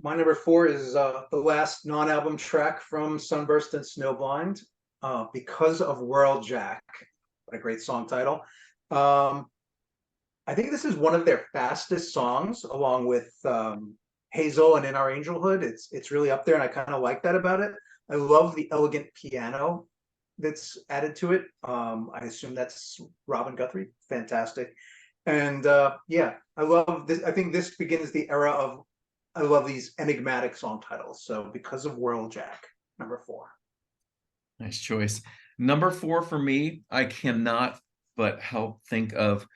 My number 4 is the last non-album track from Sunburst and Snowblind, Because of World Jack. What a great song title. I think this is one of their fastest songs, along with Hazel and In Our Angelhood. It's really up there, and I kind of like that about it. I love the elegant piano that's added to it. I assume that's Robin Guthrie. Fantastic. And yeah, I love this. I think this begins the era of, I love these enigmatic song titles. So Because of World Jack, number 4. Nice choice. Number 4 for me, I cannot but help think of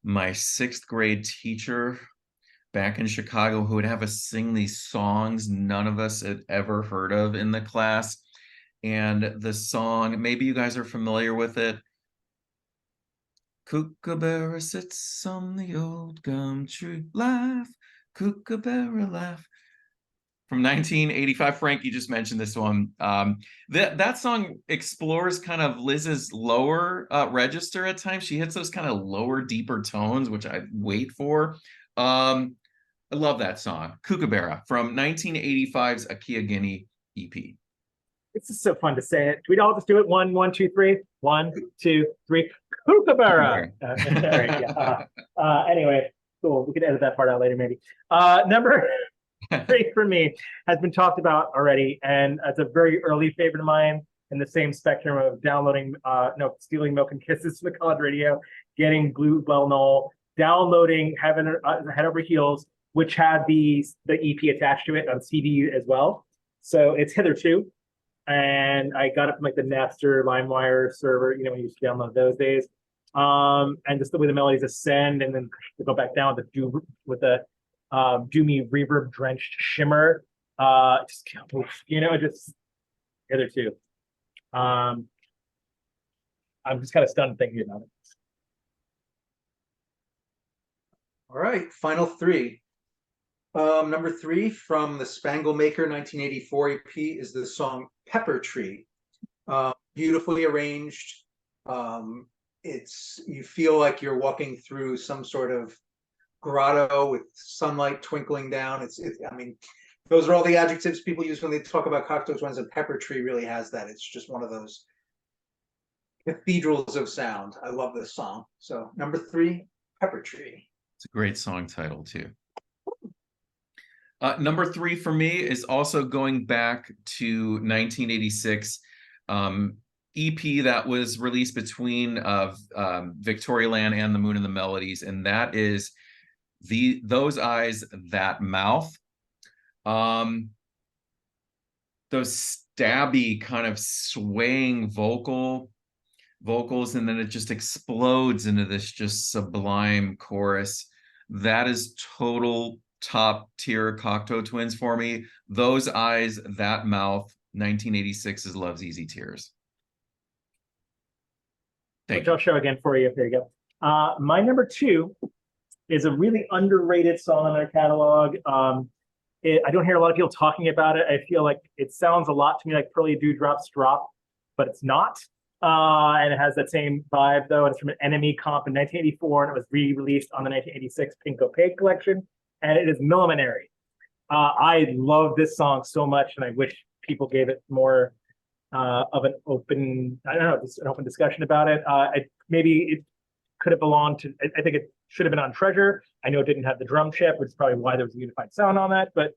my 6th grade teacher back in Chicago who would have us sing these songs none of us had ever heard of in the class. And the song, maybe you guys are familiar with it. Kookaburra sits on the old gum tree, laugh, Kookaburra laugh. From 1985, Frank, you just mentioned this one. That song explores kind of Liz's lower register at times. She hits those kind of lower, deeper tones, which I wait for. I love that song, Kookaburra, from 1985's Akia Guinea EP. It's just so fun to say it. We'd all just do it. 1, 1, 2, 3. 1, 2, 3. Kookaburra. Anyway, cool. We could edit that part out later, maybe. Number 3 for me has been talked about already, and it's a very early favorite of mine in the same spectrum of stealing Milk and Kisses from the college radio, getting Blue Bell Knoll, downloading Heaven Head Over Heels, which had the EP attached to it on CD as well. So it's Hitherto. And I got it from like the Napster LimeWire server, when you used to download those days. And just the way the melodies ascend and then go back down with the doomy reverb drenched shimmer. Just just Hitherto. I'm just kind of stunned thinking about it. All right, final 3. Number 3 from the Spangle Maker 1984 EP is the song Pepper Tree. Beautifully arranged. You feel like you're walking through some sort of grotto with sunlight twinkling down. I mean, those are all the adjectives people use when they talk about Cocteau Twins, and Pepper Tree really has that. It's just one of those cathedrals of sound. I love this song. So number 3, Pepper Tree. It's a great song title too. Number 3 for me is also going back to 1986 EP that was released between Victorialand and The Moon and the Melodies, and that is Those Eyes, That Mouth. Those stabby kind of swaying vocals, and then it just explodes into this just sublime chorus. That is total top tier Cocteau Twins for me. Those Eyes, That Mouth, 1986's Love's Easy Tears. Which I'll show again for you. There you go. My number 2 is a really underrated song in our catalog. I don't hear a lot of people talking about it. I feel like it sounds a lot to me like Pearly Dewdrop's Drop, but it's not. And it has that same vibe though. It's from an Enemy comp in 1984, and it was re-released on the 1986 Pink Opaque collection. And it is Millimanary. I love this song so much, and I wish people gave it more of an open, an open discussion about it. Maybe it could have belonged to, I think it should have been on Treasure. I know it didn't have the drum chip, which is probably why there was a unified sound on that, but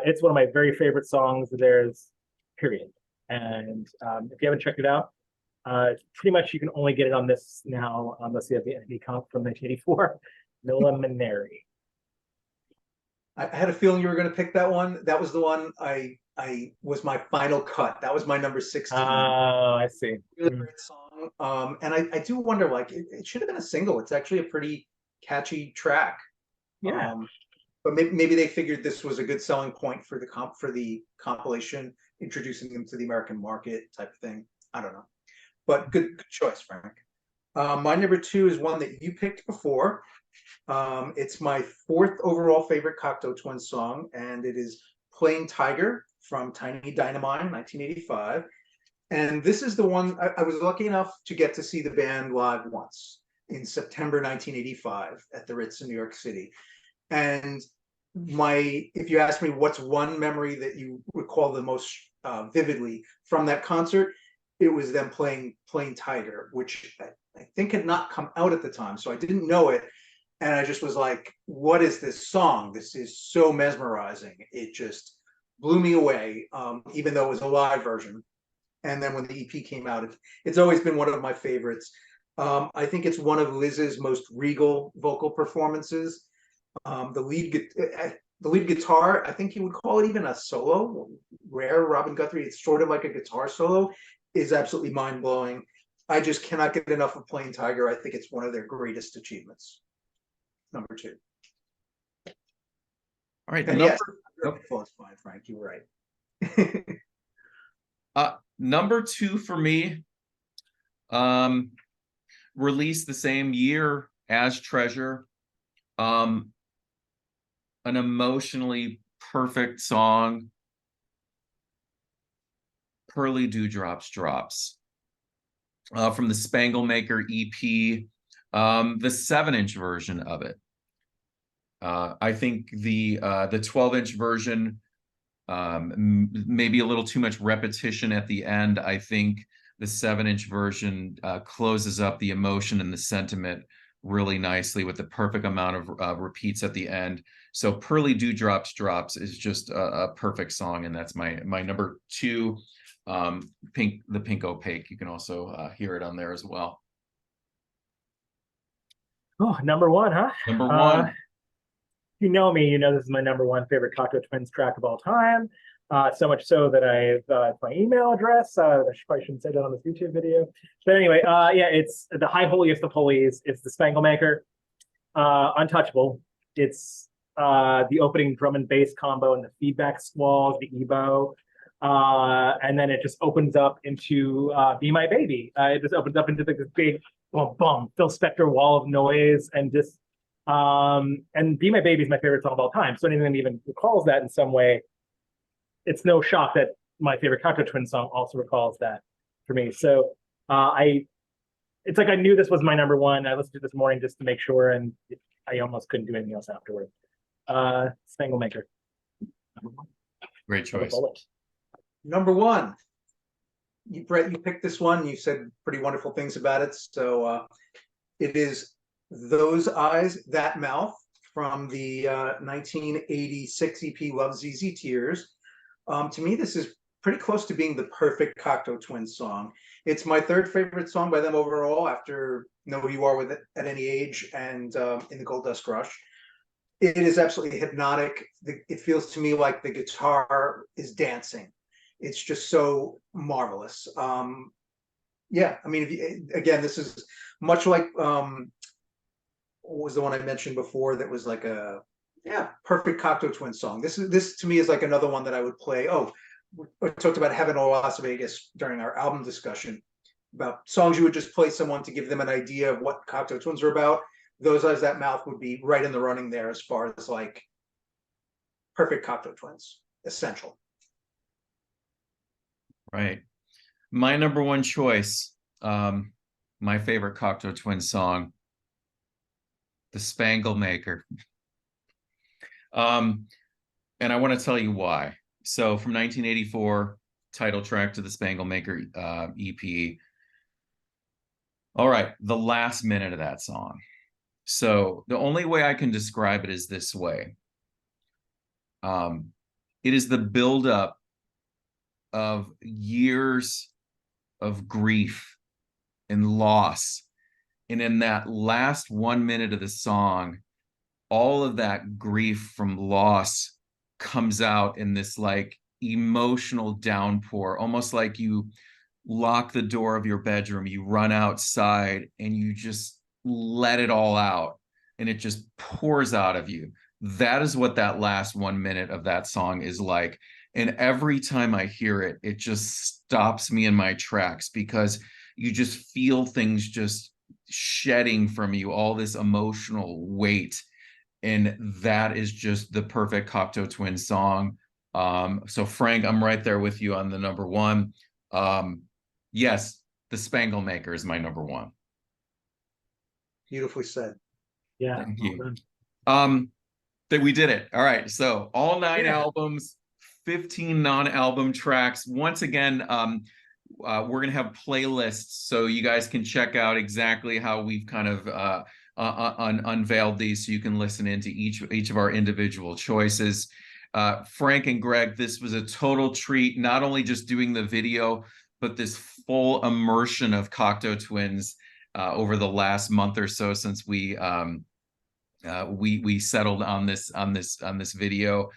it's one of my very favorite songs of theirs, period. And if you haven't checked it out, pretty much you can only get it on this now, unless you have the Enemy comp from 1984, Millimanary. I had a feeling you were going to pick that one. That was the one I was my final cut. That was my number 16. Oh, I see. Really great song. And I do wonder, like, it should have been a single. It's actually a pretty catchy track. Yeah. But maybe they figured this was a good selling point for the compilation, introducing them to the American market type of thing. I don't know. But good choice, Frank. My number 2 is one that you picked before. It's my 4th overall favorite Cocteau Twins song, and it is Plain Tiger from Tiny Dynamite, 1985. And this is the one I was lucky enough to get to see the band live once in September 1985 at the Ritz in New York City. And if you ask me what's one memory that you recall the most vividly from that concert, it was them playing Plain Tiger, which I think had not come out at the time, so I didn't know it. And I just was like, what is this song? This is so mesmerizing. It just blew me away, even though it was a live version. And then when the EP came out, it's always been one of my favorites. I think it's one of Liz's most regal vocal performances. The lead guitar, I think you would call it even a solo, rare Robin Guthrie. It's sort of like a guitar solo, is absolutely mind-blowing. I just cannot get enough of Plain Tiger. I think it's one of their greatest achievements. Number 2. right. And yes, it's fine, Frank. You were right. Number 2 for me, released the same year as Treasure. An emotionally perfect song, Pearly Dewdrops Drops, from the Spangle Maker EP, the 7-inch version of it. I think the 12-inch version, maybe a little too much repetition at the end. I think the 7-inch version closes up the emotion and the sentiment really nicely with the perfect amount of repeats at the end. So Pearly Dewdrops Drops is just a perfect song, and that's my number 2. The Pink Opaque. You can also hear it on there as well. Oh, number 1, huh? Number 1. You know me, you know this is my number 1 favorite Cocteau Twins track of all time. So much so that I've my email address. I probably shouldn't say that on this YouTube video. But anyway, yeah, it's the high holiest of holies. It's the Spangle Maker. Untouchable. It's the opening drum and bass combo and the feedback squalls, the EBO. And then it just opens up into Be My Baby. It just opens up into this big boom, boom, Phil Spector wall of noise, and just and Be My Baby is my favorite song of all time. So anything that even recalls that in some way, it's no shock that my favorite Cocteau Twins song also recalls that for me. So it's like I knew this was my number 1. I listened to it this morning just to make sure, and I almost couldn't do anything else afterward. Spangle Maker. Great choice. Number 1. Brett, you picked this one. You said pretty wonderful things about it. So it is Those Eyes, That Mouth from the 1986 EP Love ZZ Tears. To me, this is pretty close to being the perfect Cocteau Twins song. It's my 3rd favorite song by them overall, after Know Who You Are With It at Any Age and In the Gold Dust Rush. It is absolutely hypnotic. It feels to me like the guitar is dancing. It's just so marvelous. Yeah, I mean, again, this is much like what was the one I mentioned before that was like a perfect Cocteau Twins song. This to me is like another one that I would play. Oh, we talked about Heaven or Las Vegas during our album discussion about songs you would just play someone to give them an idea of what Cocteau Twins are about. Those Eyes, That Mouth would be right in the running there as far as like perfect Cocteau Twins. Essential. Right. My number 1 choice, my favorite Cocteau Twins song, The Spangle Maker. And I want to tell you why. So from 1984, title track to the Spangle Maker EP. All right, the last minute of that song. So the only way I can describe it is this way. It is the buildup of years of grief and loss. And in that last 1 minute of the song, all of that grief from loss comes out in this like emotional downpour, almost like you lock the door of your bedroom, you run outside and you just let it all out and it just pours out of you. That is what that last 1 minute of that song is like. And every time I hear it, it just stops me in my tracks because you just feel things just shedding from you, all this emotional weight. And that is just the perfect Cocteau Twins song. So Frank, I'm right there with you on the number 1. Yes, The Spangle Maker is my number 1. Beautifully said. Yeah. Thank you. That we did it. All right. So all 9 albums, 15 non-album tracks. Once again, we're going to have playlists so you guys can check out exactly how we've kind of unveiled these so you can listen into each of our individual choices. Frank and Greg, this was a total treat, not only just doing the video, but this full immersion of Cocteau Twins over the last month or so since we settled on this video.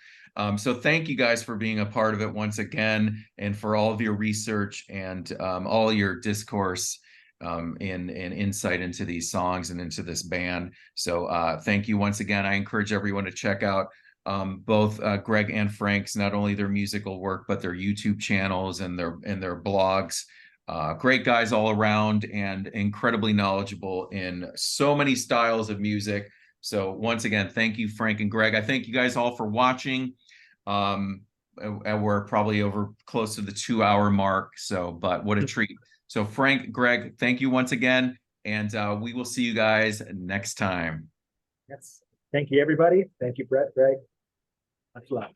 So thank you guys for being a part of it once again, and for all of your research and all your discourse and insight into these songs and into this band. So thank you once again. I encourage everyone to check out both Greg and Frank's, not only their musical work, but their YouTube channels and their blogs. Great guys all around and incredibly knowledgeable in so many styles of music. So once again, thank you, Frank and Greg. I thank you guys all for watching. And we're probably over close to the 2-hour mark. So, but what a treat. So Frank, Greg, thank you once again. And we will see you guys next time. Yes. Thank you, everybody. Thank you, Brett, Greg. Much love.